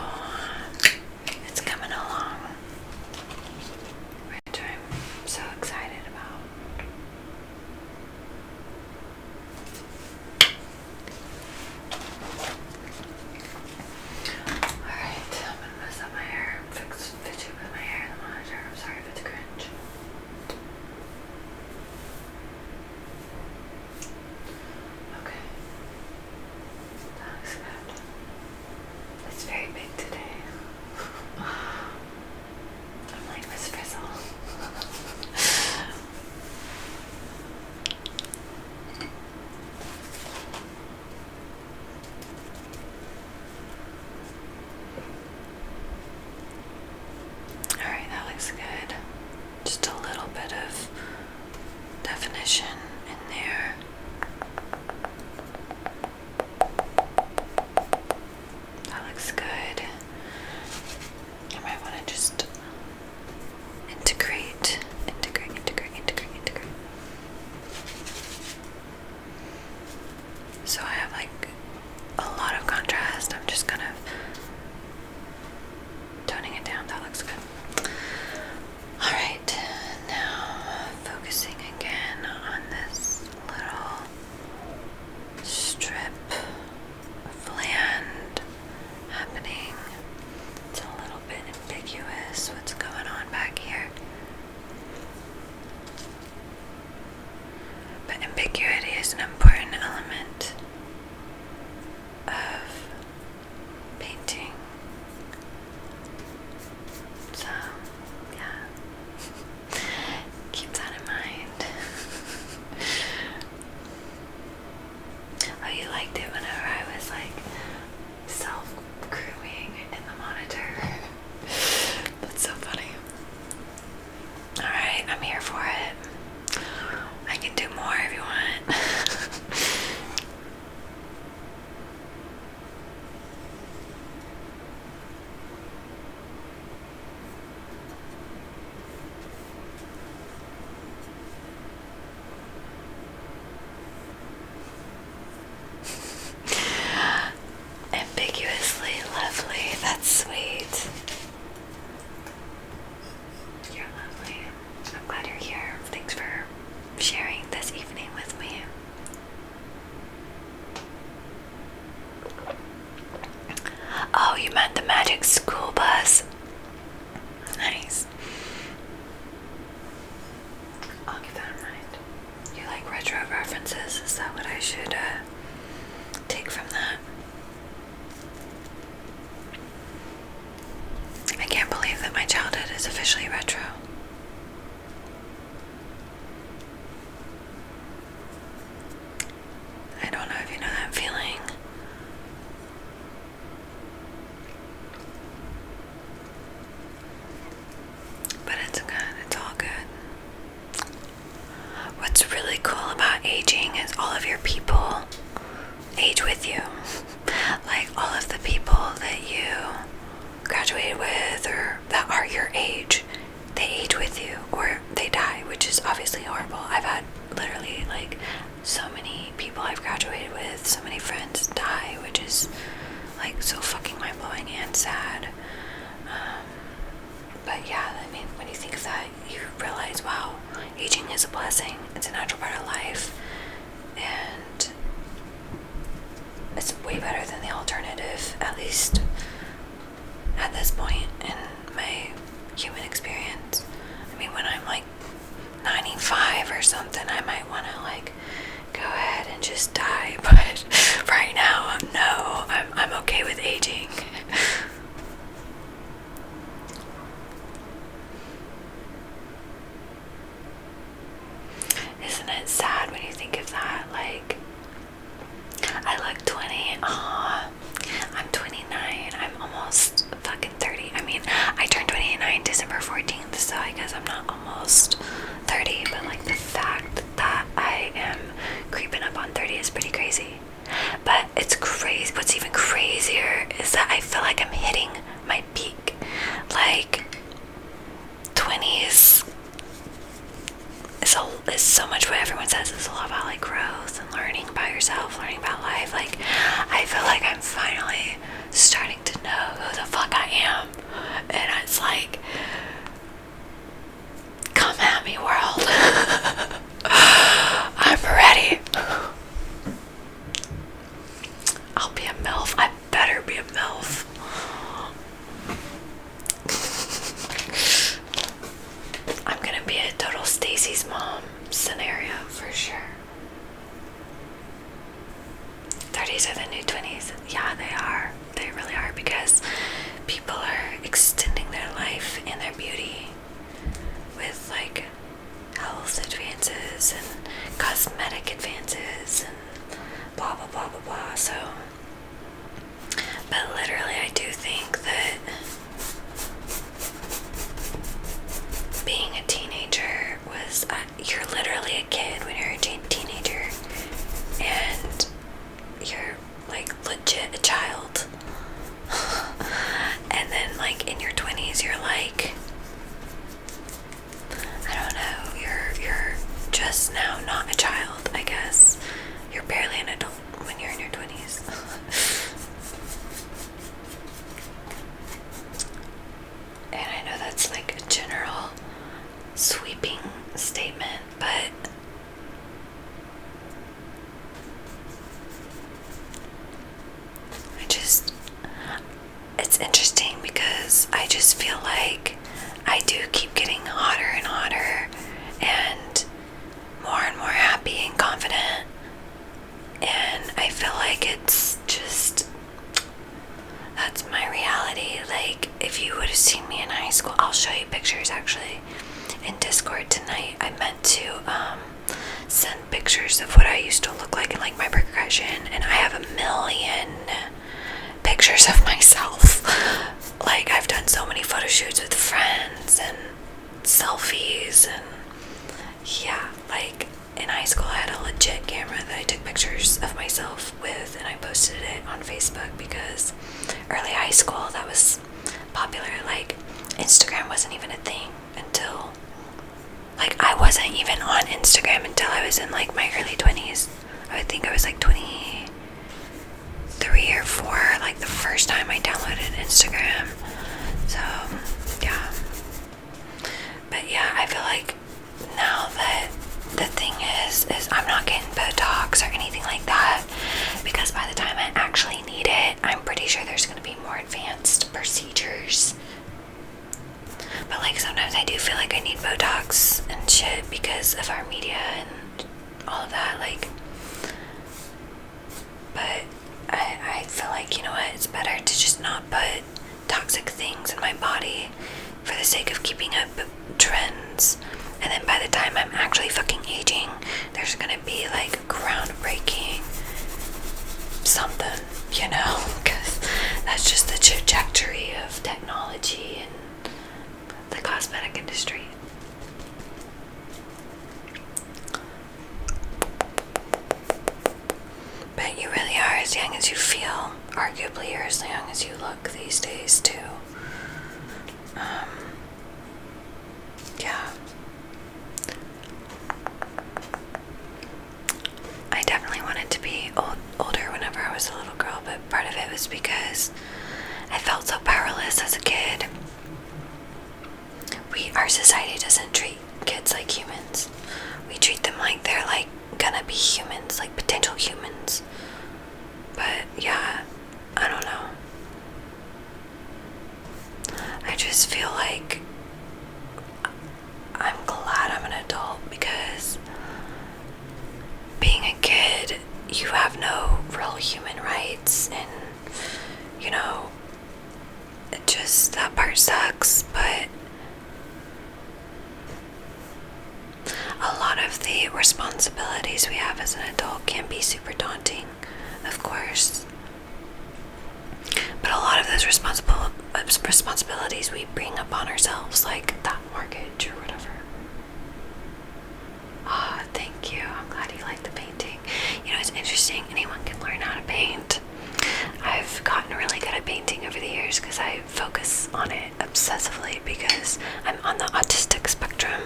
It's coming along. Which I'm so excited about. Alright, I'm gonna mess up my hair. Fix you with my hair in the monitor. I'm sorry if it's cringe. Okay. That looks good. It's very big today. I'm like Miss Frizzle. Alright, that looks good. Just a little bit of definition in there. That looks good. I might want to just integrate. So I have like a lot of contrast. I'm just kind of toning it down. That looks good. Alright, now focusing again on this little strip of land happening. It's a little bit ambiguous what's going on back here. But ambiguity is an important element of painting. So, yeah. Keep that in mind. Oh, you liked it whenever I was like self-crewing in the monitor. That's so funny. Alright, I'm here for it. I can do more if you want. Ambiguously lovely. That's sweet. You're lovely. I'm glad you're here. Thanks for sharing this evening with me. Oh, you meant the magic school bus. Nice. I'll keep that in mind. You like retro references? Is that what I should take from that? I can't believe that my childhood is officially retro. I don't know if you know that feeling. But it's good. It's all good. What's really cool about aging is all of your people age with you. Like all of the people that you graduated with or that are your age, they age with you or they die, which is obviously horrible. I've had literally like so many people I've graduated with, so many friends die, which is like so fucking mind-blowing and sad. But yeah, I mean, when you think of that, you realize, wow, aging is a blessing. It's a natural part of life, and it's way better than the alternative, at least at this point in my human experience. I mean, when I'm like 95 or something, I might want to like go ahead and just die, but right now, no, I'm okay with aging. Isn't it sad when you think of that? Like, I look 20. Aw, I'm 29. I'm almost fucking 30. I mean, I turned 29 December 14th, so I guess I'm not almost 30. But like the fact that I am creeping up on 30 is pretty crazy. But it's crazy. What's even crazier is that I feel like I'm hitting my peak. Like 20s is so much what everyone says. It's a lot about like growth and learning about yourself, learning about life. Like I feel like I'm finally starting to know who the fuck I am, and it's like, come at me, world. I'm ready. I'll be a MILF. I better be a MILF. I'm gonna be a total Stacy's mom scenario for sure. 30s are the new 20s. Yeah, they are. They really are, because people are extending their life and their beauty with like health advances and cosmetic advances and blah blah blah blah blah. So, but literally I do think that being a teenager was, you're literally a kid when you're a teenager, and you're like legit a child. And then like in your 20s you're like, I don't know, you're just now not a child, I guess. You're barely an adult when you're in your 20s. And I know that's like a general sweeping statement, but it's interesting because I just feel like I do keep getting hotter and hotter and more happy and confident, and I feel like it's just, that's my reality. Like, if you would have seen me in high school, I'll show you pictures actually in Discord tonight. I meant to send pictures of what I used to look like in like my progression, and I have 1,000,000 pictures of myself. Like, I've done so many photo shoots with friends and selfies, and yeah, like in high school I had a legit camera that I took pictures of myself with, and I posted it on Facebook because early high school that was popular. Like, Instagram wasn't even a thing until, like, I wasn't even on Instagram until I was in like my early 20s. I would think I was like 23 or 4, like the first time I downloaded Instagram. So yeah, but yeah, I feel like now that the thing is I'm not getting Botox or anything like that, because by the time I actually need it, I'm pretty sure there's going to be more advanced procedures. But like sometimes I do feel like I need Botox and shit because of our media and all of that. Like, but I feel like, you know what, it's better to just not put toxic things in my body for the sake of keeping up trends. And then by the time I'm actually fucking aging, there's gonna be like groundbreaking something, you know, because that's just the trajectory of technology and the cosmetic industry. But you really are as young as you feel. Arguably, you're as young as you look these days, too. Yeah. I definitely wanted to be older whenever I was a little girl, but part of it was because I felt so powerless as a kid. Our society doesn't treat kids like humans. We treat them like they're like gonna be humans, like potential humans. But yeah, I don't know. I just feel like I'm glad I'm an adult because being a kid, you have no real human rights, and you know, it just, that part sucks. But a lot of the responsibilities we have as an adult can be super daunting, of course. But a lot of those responsibilities we bring upon ourselves, like that mortgage or whatever. Ah, thank you. I'm glad you like the painting. You know, it's interesting. Anyone can learn how to paint. I've gotten really good at painting over the years because I focus on it obsessively because I'm on the autistic spectrum.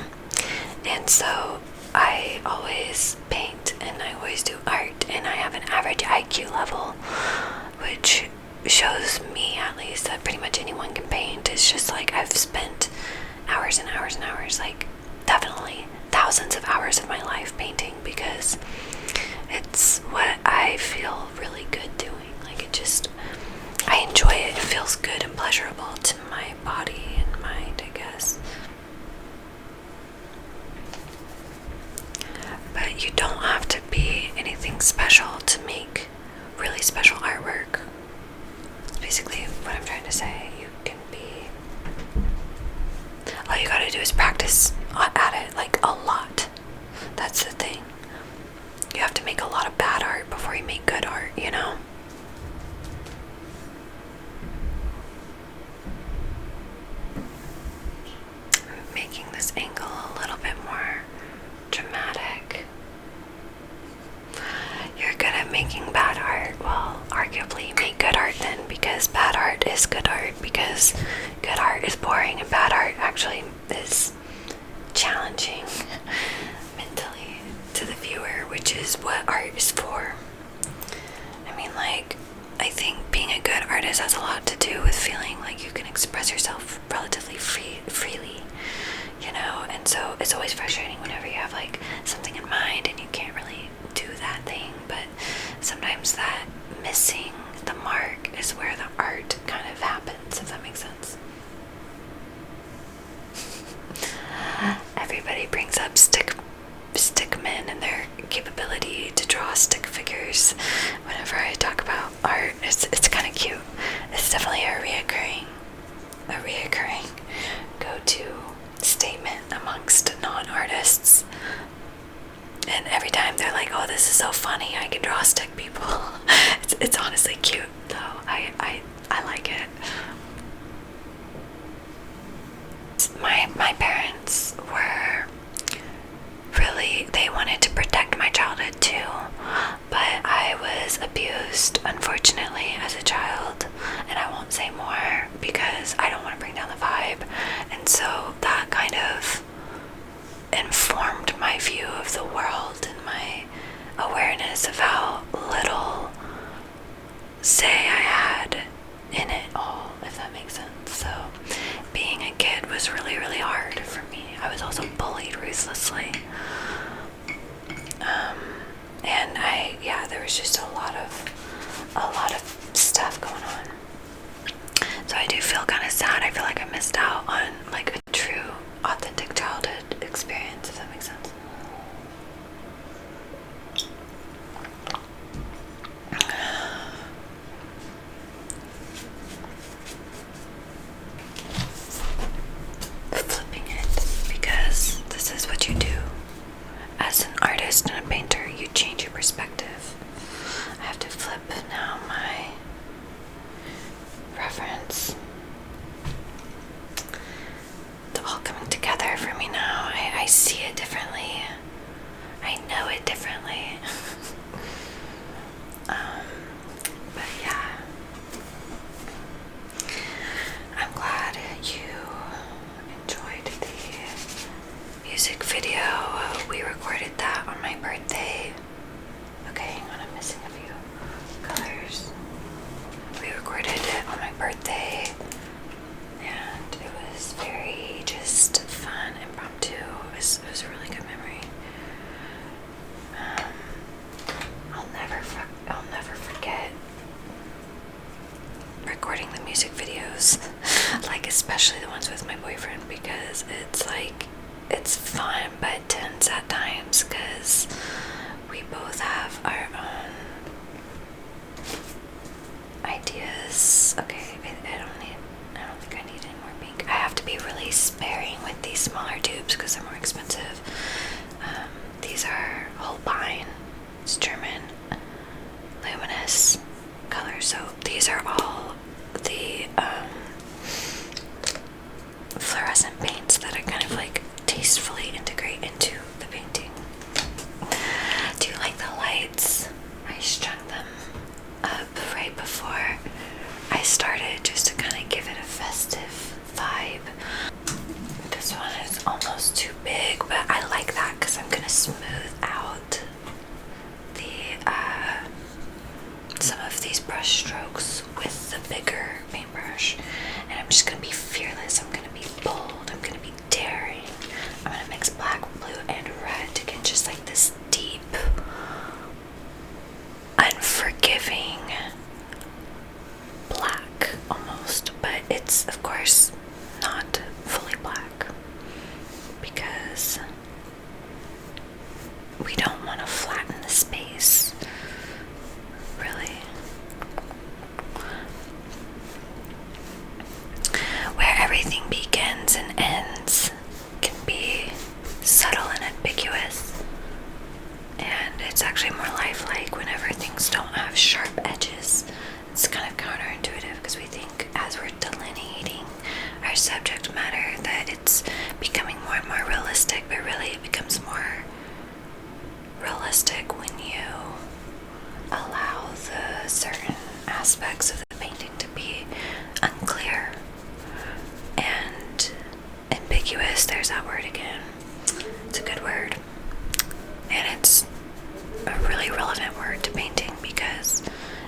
And so I always paint and I always do art, and I have an average IQ level, which shows me at least that pretty much anyone can paint. It's just like I've spent hours and hours and hours, like definitely thousands of hours of my life painting because it's what I feel really good doing. Like it just, I enjoy it. It feels good and pleasurable to my body and mind, I guess. But you don't have to be anything special to make really special artwork. That's basically what I'm trying to say. You can be, all you gotta do is practice at it, like a lot. That's the thing. You have to make a lot of bad art before you make good art, you know? I'm making this angle a little bit more dramatic. You're good at making bad art. Well, arguably make good art then, because bad art is good art, because good art is boring and bad art actually is challenging mentally to the viewer, which is what art is for. I mean, like, I think being a good artist has a lot to do with feeling like you can express yourself relatively freely, you know? And so it's always frustrating whenever you have like something in mind and you can't really do that thing, but sometimes that missing the mark is where the art kind of happens, if that makes sense. Everybody brings up stick men and their capability to draw stick figures whenever I talk about art. It's kind of cute. It's definitely a reoccurring go-to statement amongst non-artists. And every time they're like, "Oh, this is so funny, I can draw stick people." It's honestly cute though. I like it. My parents were really, they wanted to protect my childhood too, but I was abused, unfortunately, as a child, and I won't say more because I don't want to bring down the vibe. And so that kind of informed my view of the world and my awareness of how little say I had in it all, if that makes sense. So being a kid was really, really hard for me. I was also bullied ruthlessly. And there was just a lot of stuff going on. So I do feel kind of sad. I feel like I missed out on like a true, authentic childhood experience, if that makes sense. Flipping it, because this is what you do. As an artist and a painter, you change your perspective. I have to flip now my reference. It's all coming together for me now. I see it differently. I know it differently. both have our own ideas. Okay, I don't think I need any more pink. I have to be really sparing with these smaller tubes because they're more expensive. These are Holbein. It's German luminous colors. So these are all the fluorescent paints that I kind of like tastefully integrate into the painting. Do you like the lights? I strung them up right before I started just to kind of give it a festive vibe. This one is almost too big, but I like that because I'm gonna smooth out the some of these brush strokes with the bigger paintbrush, and I'm just gonna be fearless. I'm gonna be bold. I'm gonna be daring. I'm gonna mix black, blue, and red to get just like this deep, unforgiving black almost, but it's of course not fully black because we don't want to flatten the space, really. Where everything begins and ends can be subtle and ambiguous, and it's actually more lifelike whenever things don't have sharp edges. It's kind of counterintuitive because we think as we're delineating our subject matter that it's becoming more and more realistic, but really it becomes more realistic when you allow the certain aspects of the painting to be unclear and ambiguous. There's that word again. It's a good word, and it's a really relevant word to painting because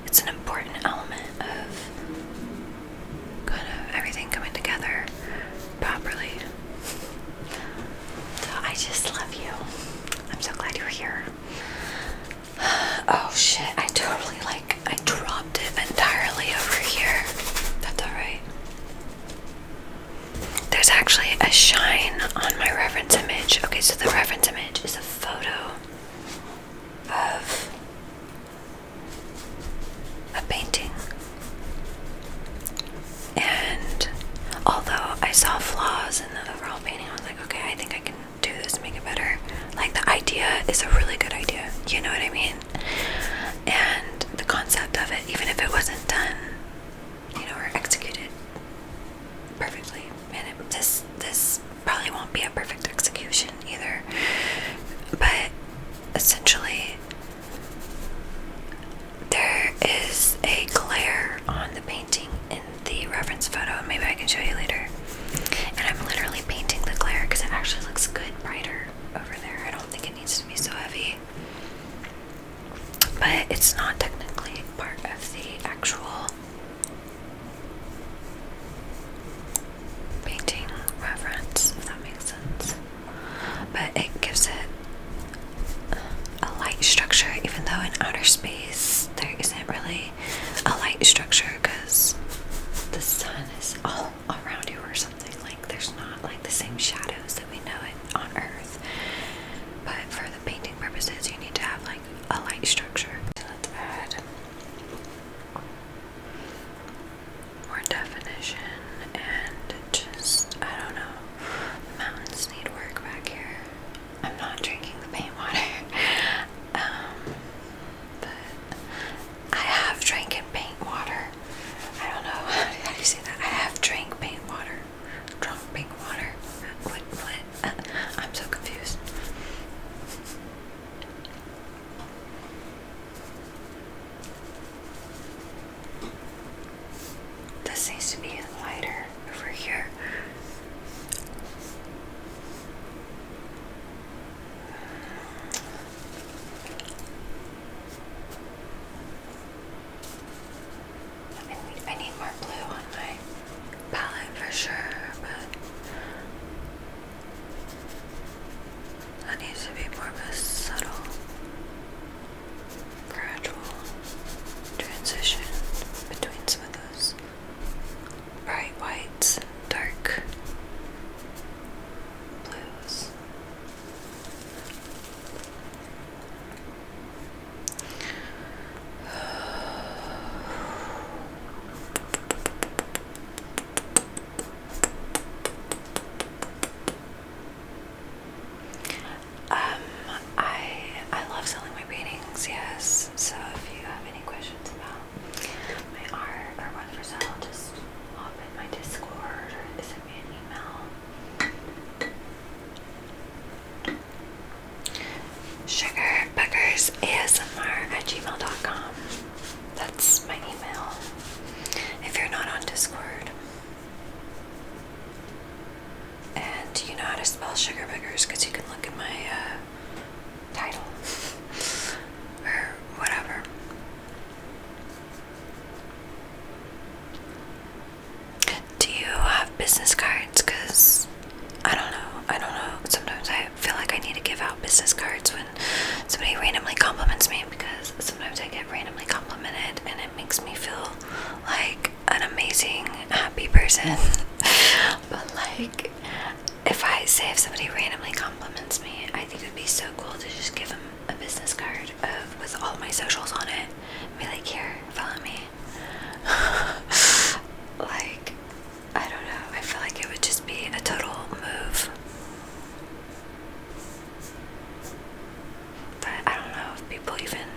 it's an important element of kind of everything coming together properly. So I just love you. I'm so glad you're here. Oh shit, I dropped it entirely over here. That's alright. There's actually a shine on my reference image. Okay, so the reference image is a photo of a painting. And although I saw flaws in the overall painting, I was like, okay, I think I can do this and make it better. Like, the idea is a really good idea, you know what I mean? And the concept of it, even if it wasn't done, or executed perfectly, and this probably won't be a perfect execution either, but essentially there is a glare on the painting in the reference photo. Maybe I can show you later. And I'm literally painting the glare because it actually looks good brighter over there. I don't think it needs to be so heavy, but it's not technically part of the actual painting reference, if that makes sense. But it gives it a light structure, even though in outer space there isn't really a light structure because the sun is all around you or something. Like, there's not like the same shadows that we know it on Earth. But for the painting purposes, you need to have like a light structure. So let's add more definition and just, I don't know, the mountains need work back here. I'm not drinking the paint water. But I have drank in paint water. I don't know, how do you say that? I have drank paint water. Drunk paint water. sugarboogerzasmr@gmail.com. That's my email. If you're not on Discord. And you know how to spell sugar boogers because you can look at my title or whatever. Do you have business cards? Because I don't know. Sometimes I feel like I need to give out business cards when somebody randomly compliments me, because sometimes I get randomly complimented and it makes me feel like an amazing, happy person. But like, if somebody randomly compliments me, I think it would be so cool to just give them a business card with all my socials on it and be like, here, follow me. Like, I don't know, I feel like it would just be a total move. But I don't know if people even,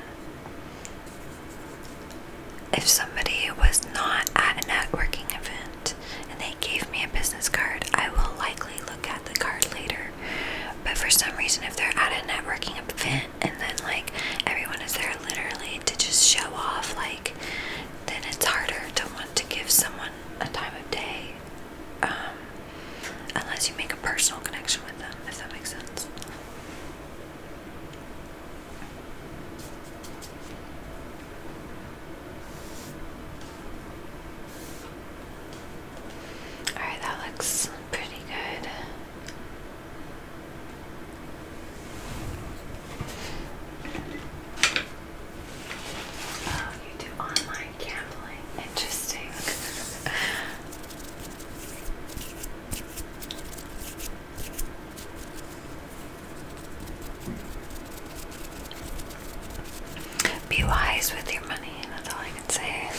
if somebody was not at a networking event and they gave me a business card, I will likely look at the card later. But for some reason, if they're at a networking event and then like everyone is there literally to just show off, like, then it's harder to want to give someone a time of day, unless you make a personal connection with them, if that makes sense. Alright, that looks pretty good. Oh, you do online gambling. Interesting. Be wise with your money, that's all I can say.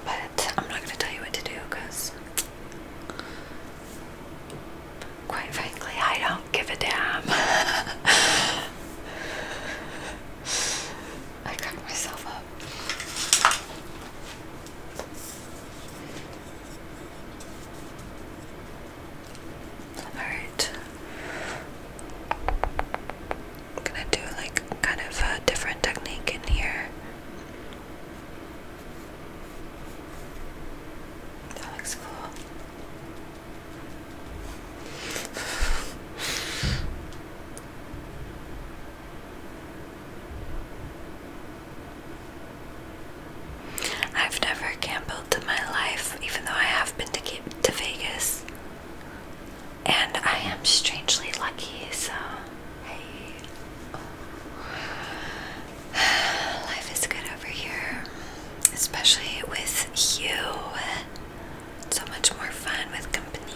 But I'm not going to tell you what to do, because quite frankly, I don't give a damn. I cracked myself up. Alright. I'm gonna do like kind of a different technique in here. That looks cool. I've never gambled in my life, even though I have been to Vegas. And I am strangely lucky, so hey. Life is good over here, especially with you. So much more fun with company.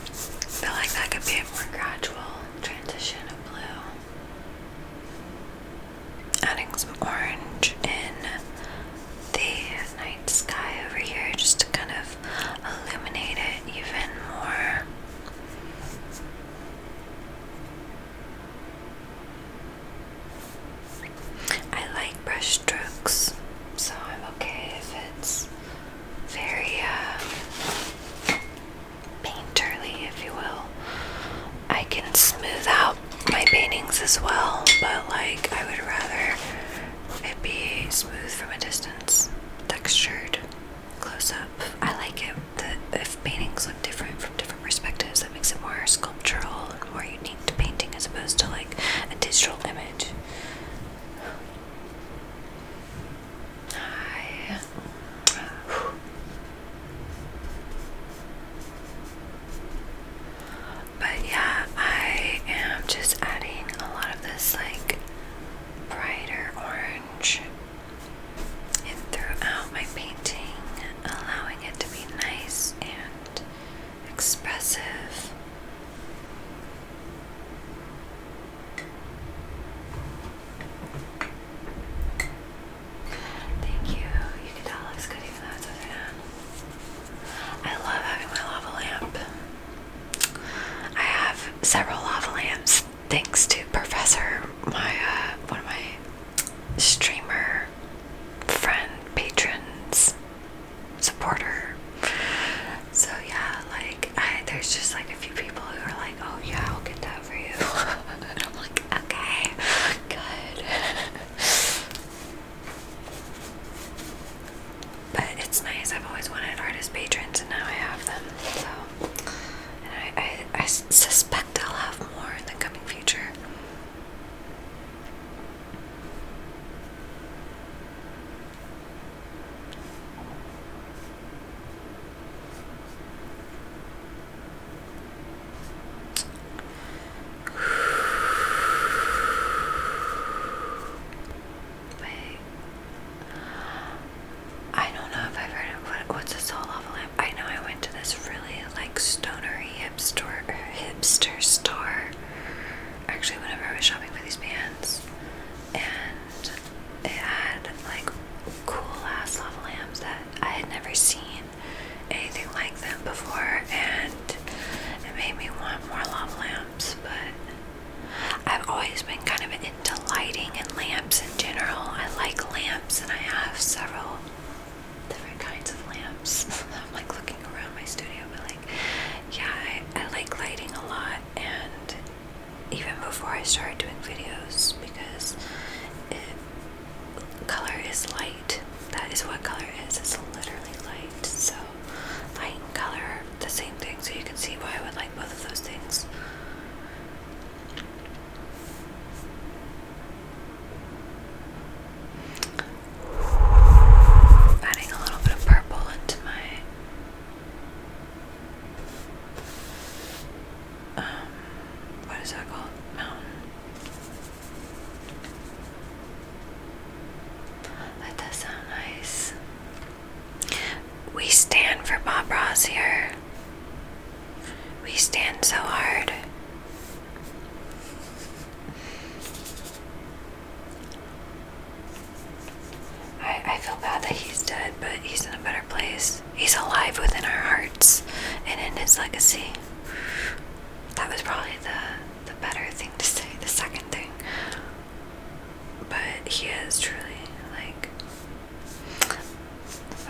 I feel like that could be a more gradual transition of blue. Adding some orange in the night sky over here just to kind of illuminate it even more. I like brush strokes, so I'm okay if it's very painterly, if you will. I can smooth out my paintings as well, but like I would rather it be smooth from a distance, textured close up. I like it is light. That is what color is. It's literally light. So light and color are the same thing. So you can see why I would like both of those things. Adding a little bit of purple into my what is that called? Mountain. That does sound nice. We stand for Bob Ross here. We stand so hard. I feel bad that he's dead, but he's in a better place. He's alive within our hearts and in his legacy. That was probably the better thing to say, the second thing. But he is truly, like,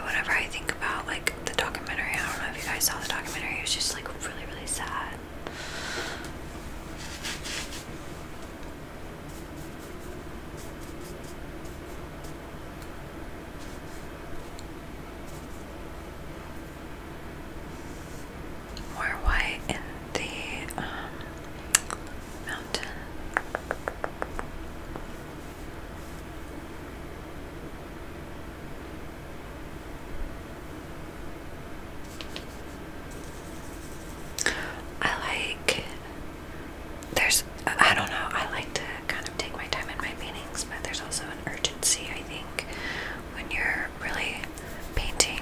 whenever I think about, like, the documentary, I don't know if you guys saw the documentary, it was just, like, really, really sad. More white in the mountain. I don't know, I like to kind of take my time in my paintings, but there's also an urgency, I think, when you're really painting.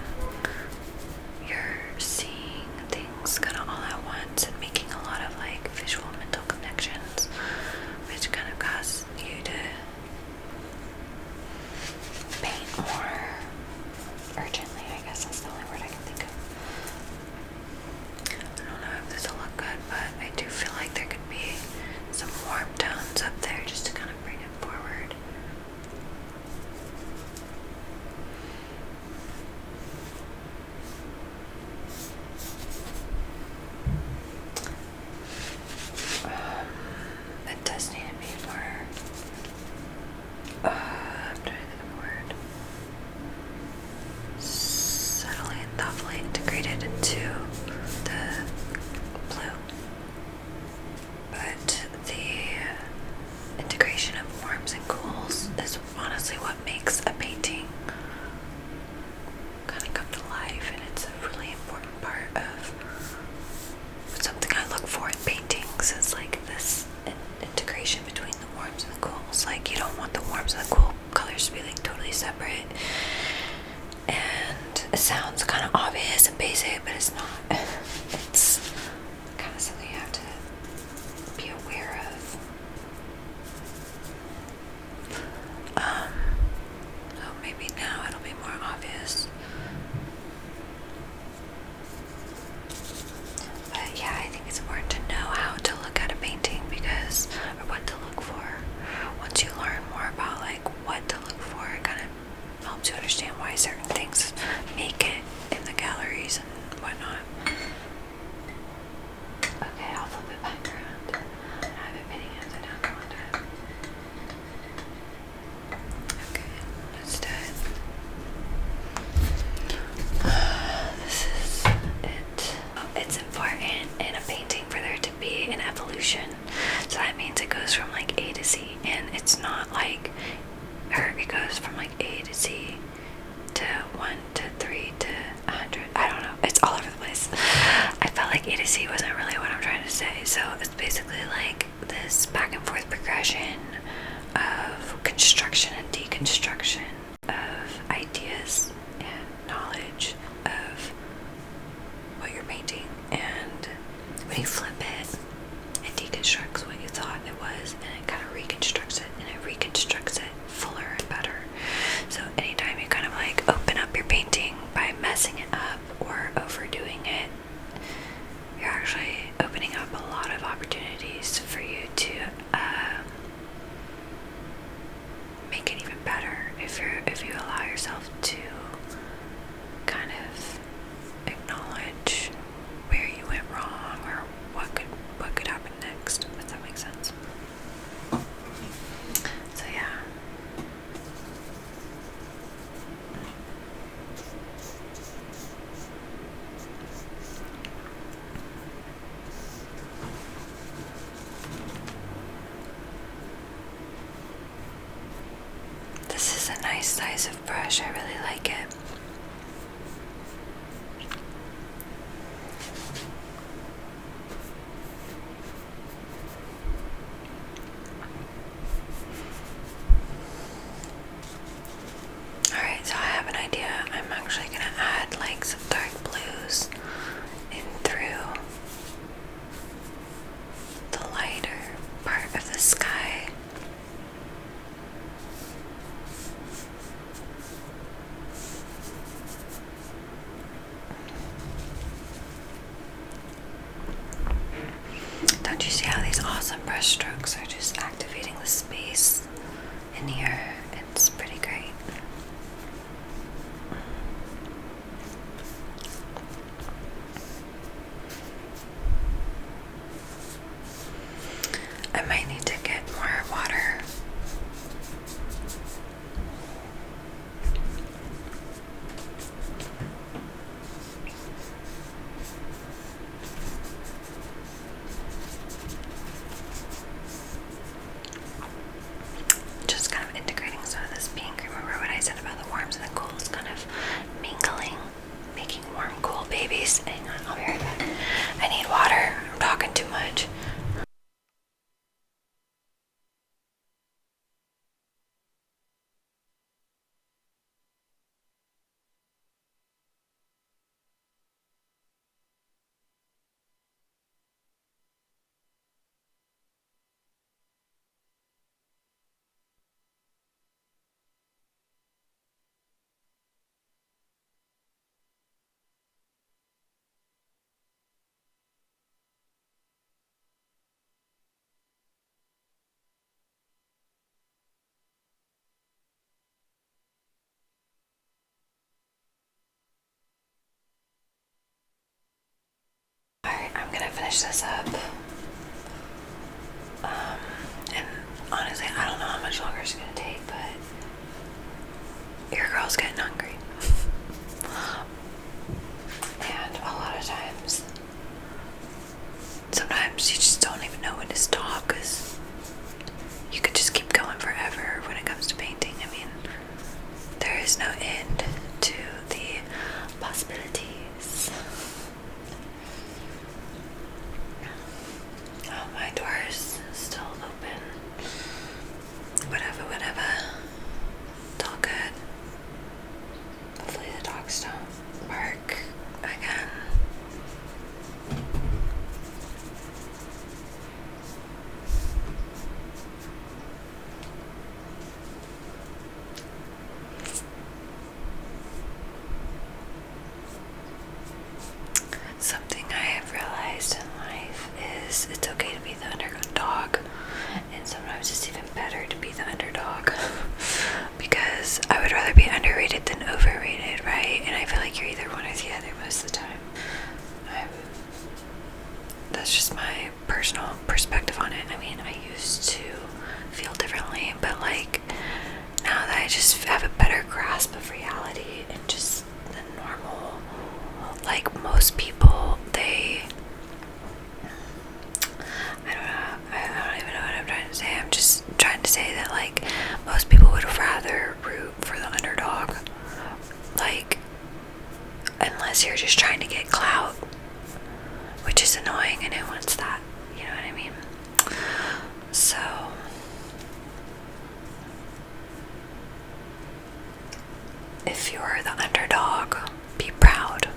You're seeing things kind of all at once and making a lot of like visual mental connections, which kind of cause you to paint more urgently. I guess that's the only word I can think of. I don't know if this will look good, but I do feel like there could be some warm tones up there just to kind of bring it forward. It does need to be more, I'm trying to think of a word, subtly and thoughtfully integrated into the blue. But the integration of warms and cools is honestly what makes a painting kind of come to life, and it's a really important part of something I look for in paintings. Is like this integration between the warms and the cools. Like, you don't want the warms and the cool colors to be like totally separate, and it sounds kind of obvious and basic, but it's not. It's kind of something you have to be aware of. So maybe now it'll be more obvious. But yeah, I think it's important to know how to look at a painting, because, or what to look for. Once you learn more about like what to look for, it kind of helps you understand why certain things make it in the galleries and whatnot. Okay, I'll flip it back around. I have it painting upside down. Come on, do it. Okay, let's do it. This is it. It's important in a painting for there to be an evolution. So that means it goes from like A to Z, and it's not like, or it goes from like A to Z to 1 to 3 to 100. I don't know. It's all over the place. I felt like A to Z wasn't really what I'm trying to say. So it's basically like this back and forth progression of construction and deconstruction of ideas and knowledge of what you're painting. And when you flip it, it deconstructs what you thought it was, and it kind of reconstructs it, and it reconstructs it fuller and better. So anytime you kind of like open up your painting by messing it up or overdoing it, you're actually opening up a lot of opportunities for you to make it even better if you allow yourself to kind of acknowledge where you went wrong or what could happen next, if that makes sense. So yeah. is a nice size of brush. I really like it. Alright, so I have an idea. I'm actually gonna add like some dark blues in through the lighter part of the sky. Don't you see how these awesome brush strokes are just activating the space in here? It's pretty great. I might need to get more water. Just kind of integrating some of this pink. Remember what I said about the warms and the cools kind of mingling, making warm, cool babies. Hang on, I'll be right back. I need water. I'm talking too much. Alright, I'm gonna finish this up. And honestly, I don't know how much longer it's gonna take, but your girl's getting hungry. And a lot of times, sometimes you just don't even know when to stop because you could just keep going forever when it comes to painting. I mean, there is no end to the possibilities. Oh, my door is still open. Whatever. It's all good. Hopefully the dogs don't bark again. Something I have realized in life is it's okay to be the underdog, and sometimes it's even better to be the underdog because I would rather be underrated than overrated, right? And I feel like you're either one or the other most of the time. That's just my personal perspective on it. I mean, I used to feel differently, but like now that I just have a better grasp of reality and just the normal, like most people, I don't even know what I'm trying to say. I'm just trying to say that like most people would rather root for the underdog, like unless you're just trying to get clout, which is annoying, and who wants that? You know what I mean? So if you're the underdog, be proud.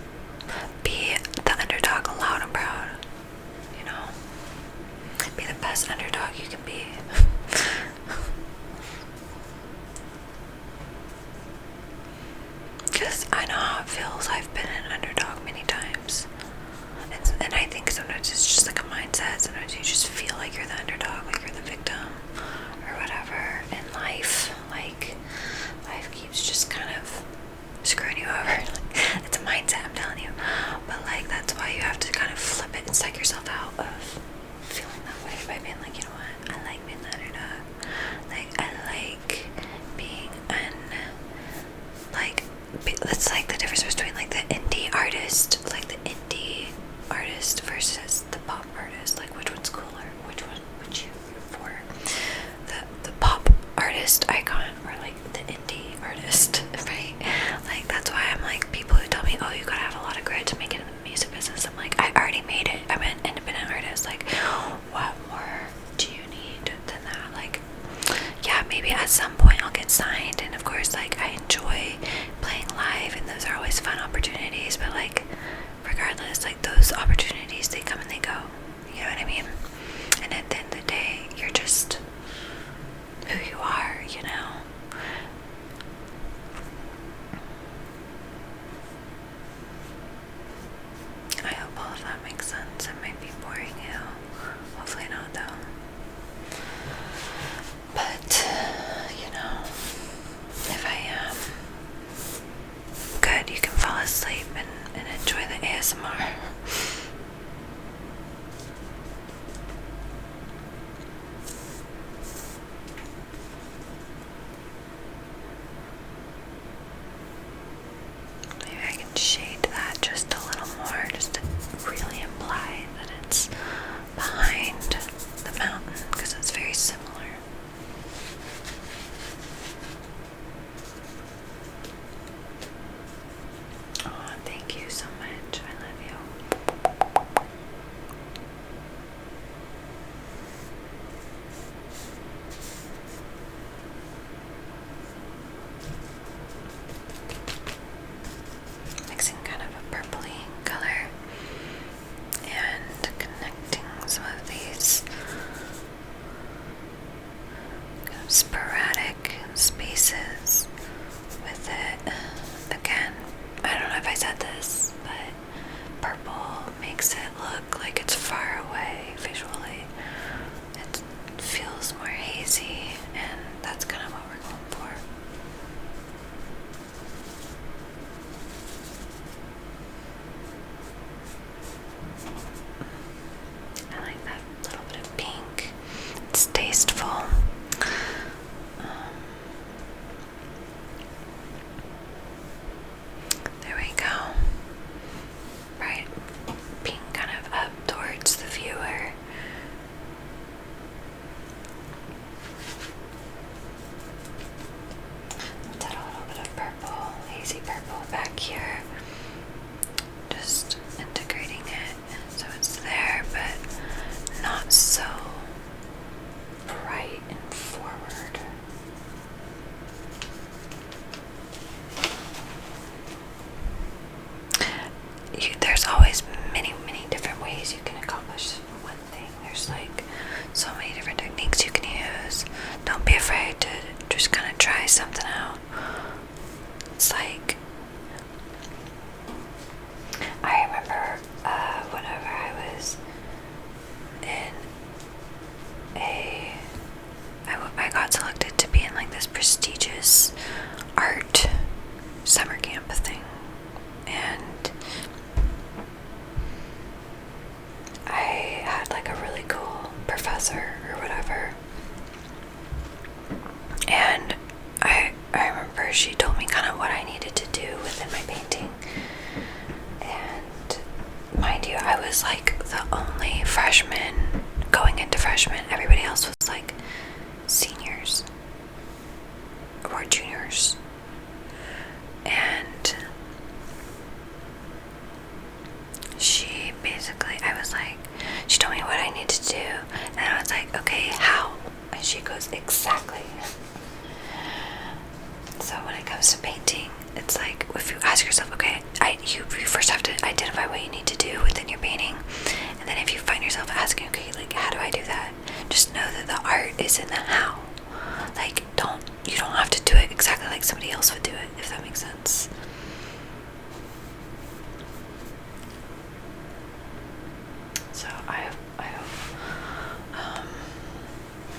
Be the underdog loud and proud. You know? Be the best underdog you can be. Because I know how it feels. I've been an underdog many times. And I think sometimes it's just like a mindset. Sometimes you just feel like you're the underdog, like you're the victim, or whatever. In life, like, life keeps just kind of screwing you over. It's a mindset, I'm telling you. But like, that's why you have to kind of flip it and psych yourself out of feeling that way by being like, you know what, I like being the underdog. Like, I like being that's like the difference between like the indie artist, like the indie artist versus the pop artist. Like, which one's cooler? Which one would you root for? The pop artist icon or like the indie here. Just integrating it so it's there, but not so bright and forward. There's always many different ways you can accomplish one thing. There's like so many different techniques you can use. Don't be afraid to just kind of try something out. It's like, I remember whenever I was in I got selected to be in like this prestigious art summer camp thing, and I had like a really cool professor or whatever, and I remember she told me kind of what I needed to do within my painting. And mind you, I was like the only freshman going into freshman. Everybody else was like seniors or juniors. And she basically, she told me what I needed to do, and I was like, okay, how? And she goes, exactly. So when it comes to painting, it's like, if you ask yourself, okay, you first have to identify what you need to do within your painting, and then if you find yourself asking, okay, like, how do I do that? Just know that the art is in the how. Like, you don't have to do it exactly like somebody else would do it, if that makes sense. So I hope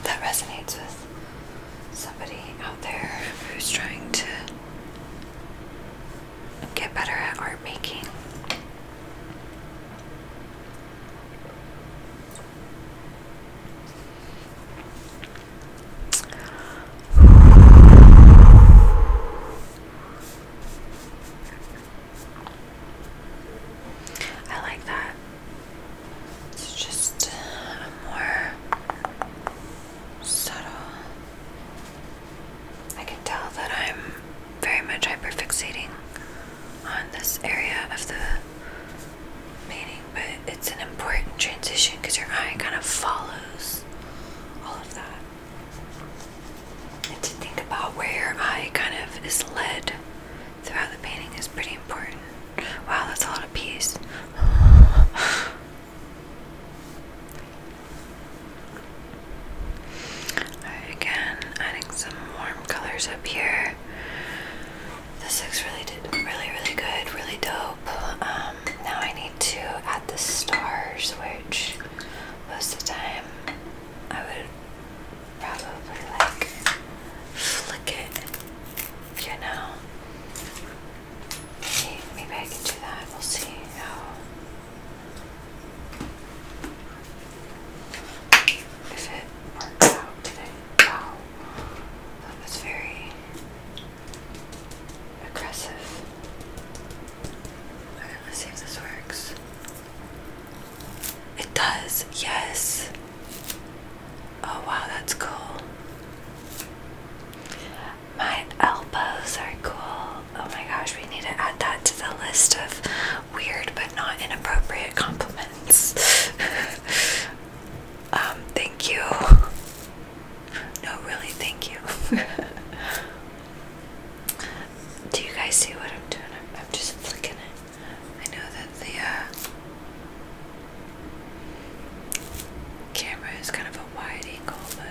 that resonates with somebody out there who's trying to get better at art making. I like that. It's just more subtle. I can tell that I'm very much hyperfixating on this area of the painting, but it's an important transition because your eye kind of follows all of that. And to think about where your eye kind of is led throughout the painting is pretty important. Wow, that's a lot of peas. Alright, again, adding some warm colors up here. This looks really good, really dope. Now I need to add the stars, which most of the time I would probably like flick it, you know. Maybe I can do that. We'll see how. If it works out today. Wow. That was very aggressive. Alright, let's see if this works. It does, yes. Oh wow, that's cool. My elbows are cool. Oh my gosh, we need to add that to the list of weird but not inappropriate compliments. Thank you. No, really, thank you. Do you guys see what I'm doing? I'm just flicking it. I know that the camera is kind of a wide angle, but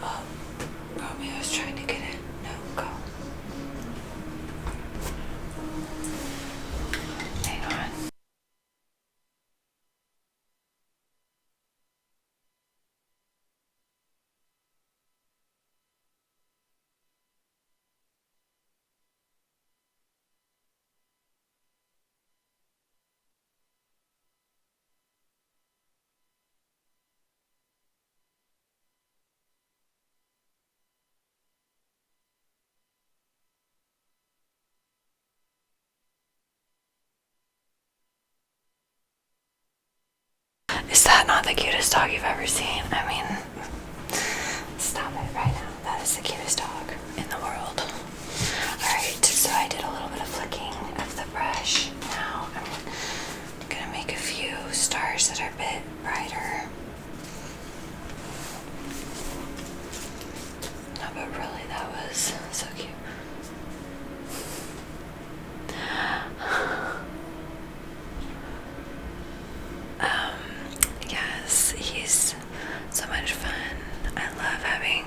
oh, Romeo's trying to get in. No, go. Hang on. the cutest dog you've ever seen. I mean, stop it right now. That is the cutest dog in the world. Alright, so I did a little bit of flicking of the brush. Now I'm gonna make a few stars that are a bit brighter. No, but really, that was so cute. Yes, he's so much fun. I love having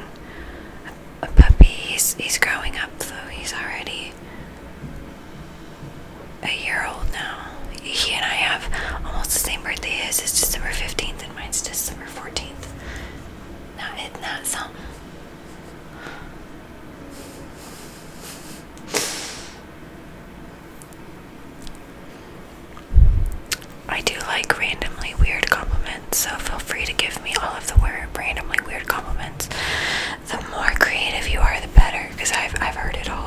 a puppy. He's growing up though. He's already a year old now. He and I have almost the same birthday. His is December 15th and mine's December 14th. Now, isn't that something? I do like randomly weird compliments, so feel free to give me all of the randomly weird compliments. The more creative you are, the better, because I've heard it all.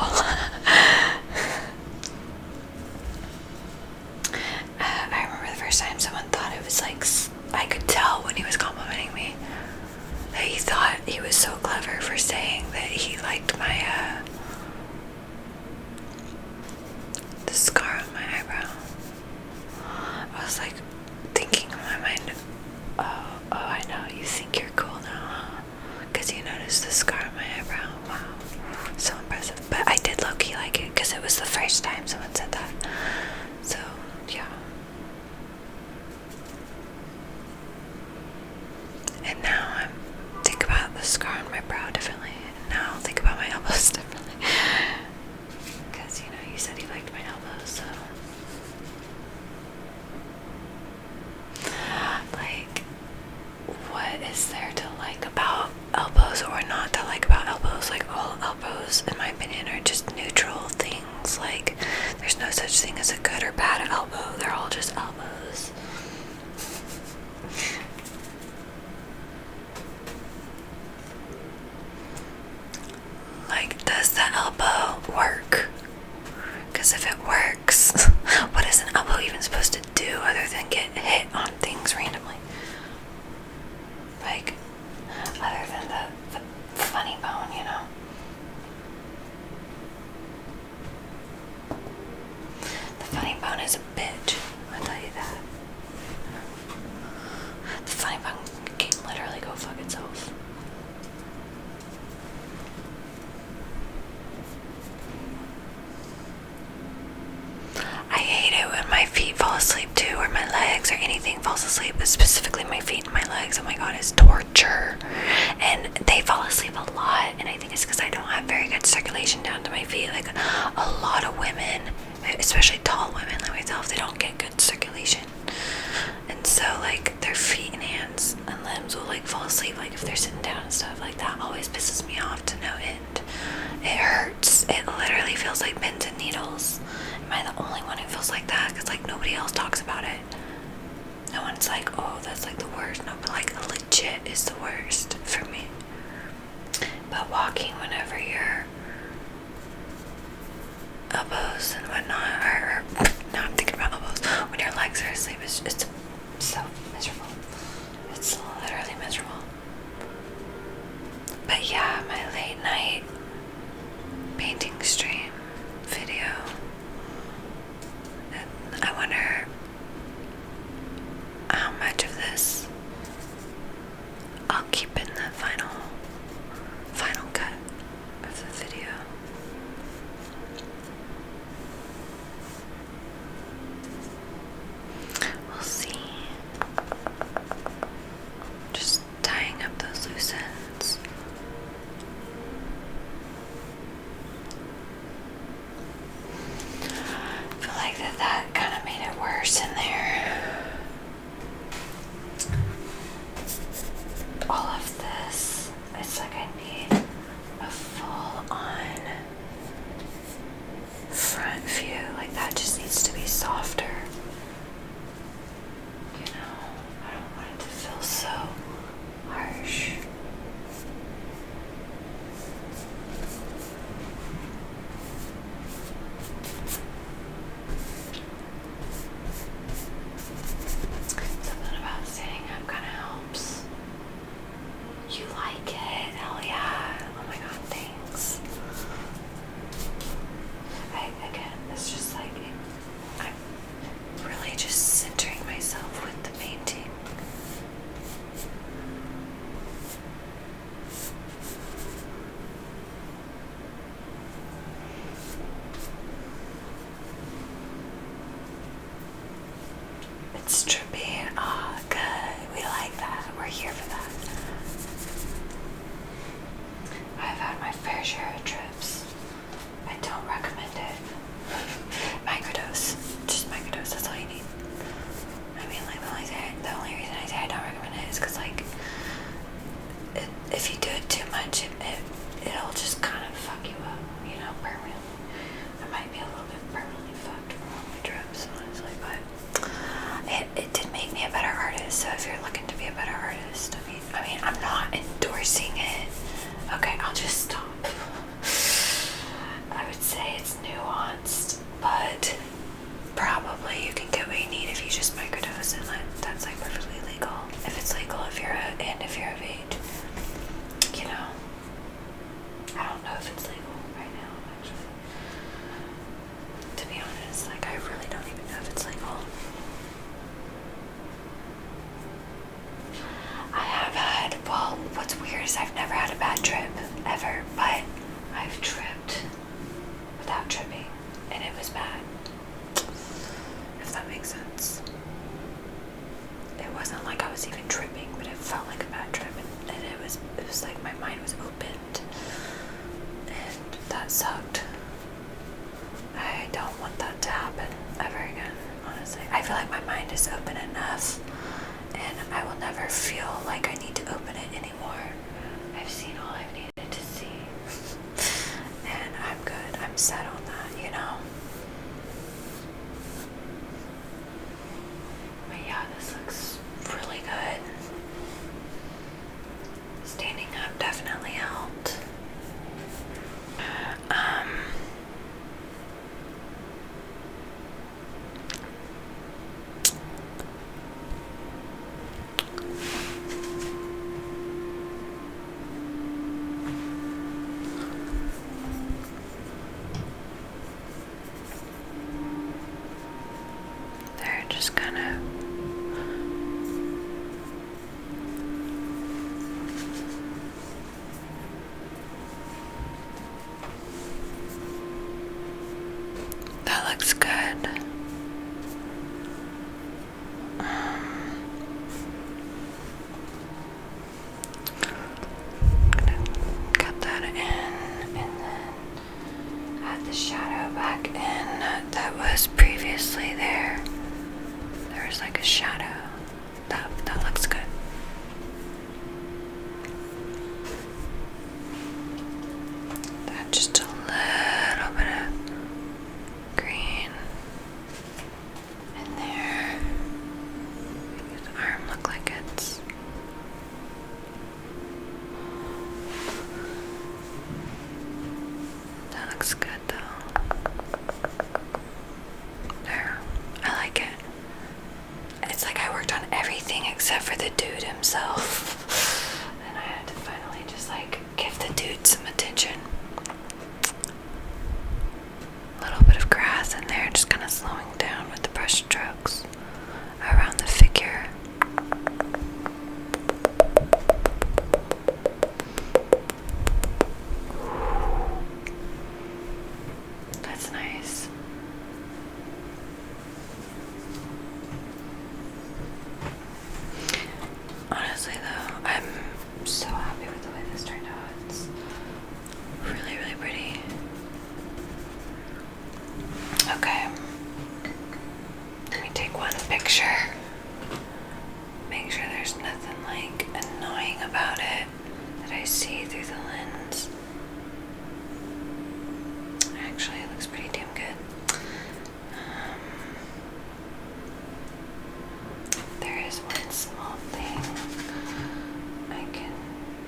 I remember the first time someone thought it was like, I could tell when he was complimenting me that he thought he was so clever for saying that he liked my the scar on my eyebrow. I was like thinking in my mind, oh, I know, you think you're cool now, huh? Because you noticed the scar on my eyebrow. Wow, so impressive. But I did low-key like it because it was the first time someone said that. So, yeah. And now I'm think about the scar on my brow differently. And now I'll think about my elbows differently. Because, you know, you said you liked my elbows, so... Like, what is there to like about elbows or not to like about elbows? Like, all elbows, in my opinion, are just neutral things. Like, there's no such thing as a good or bad elbow. They're all just elbows. Like, does the elbow work? Because if it works, what is an elbow even supposed to do other than get hit on things randomly? Like, other than the funny bone, you know? The funny bone is a bitch, I'll tell you that. The funny bone can literally go fuck itself. I hate it when my feet fall asleep too, or my legs, or anything falls asleep, but specifically my feet and my legs. Oh my god, it's torture. And they fall asleep a lot, and I think it's because I don't have very good circulation down to my feet. Like, a lot of women, especially tall women like myself, they don't get good circulation. And so, like, their feet and hands and limbs will, like, fall asleep, like, if they're sitting down and stuff like that. Always pisses me off to no end. It hurts. It literally feels like pins and needles. Am I the only one who feels like that? Because, like, nobody else talks about it. No one's like, oh, that's, like, the worst. No, but, like, legit is the worst for me. But walking whenever your elbows and whatnot are, now I'm thinking about elbows, when your legs are asleep, it's so miserable. It's literally miserable. But yeah, my late night painting stream video, I wonder how much of this I'll keep in the final cut of the video. We'll see. Just tying up those loose ends. bad trip ever, but I've tripped without tripping, and it was bad. If that makes sense. It wasn't like I was even tripping, but it felt like a bad trip, and it was like my mind was opened, and that sucked. I don't want that to happen ever again, honestly. I feel like my mind is open enough, and I will never feel like I need to open it anymore. I've seen all I've needed to see, and I'm good. I'm set on that, you know? But yeah, this looks really good. Standing up definitely helped. They're just kind of that looks good. Cut that in and then add the shadow back in that was previously there. There was like a shadow. That looks good. Add just a little bit of green in there. Make his arm look like it's that looks good though. There. I like it. It's like I worked on everything except for the dude himself. And I had to finally just like give the dude some attention. A little bit of grass in there, just kind of slowing down with the brush strokes around the figure. That's nice. Honestly though, I'm so happy with the way this turned out. It's really, really pretty. Okay. Let me take one picture. Make sure there's nothing like annoying about it that I see through the lens. Actually, it looks pretty damn good. There is one small thing I can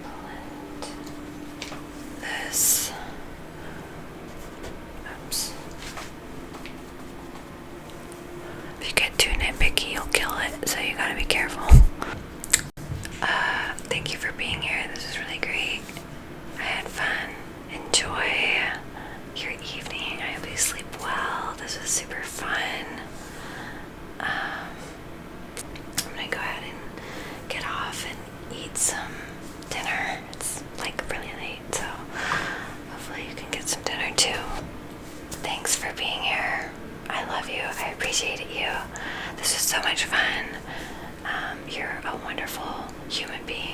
blend this. Oops. If you get too nitpicky, you'll kill it, so you gotta be careful. Thank you for being here. This is really great. I had fun. Enjoy your evening. I hope you sleep well. This was super fun. I'm gonna go ahead and get off and eat some dinner. It's like really late, so hopefully you can get some dinner too. Thanks for being here. I love you. I appreciate you. This was so much fun. You're a wonderful human being.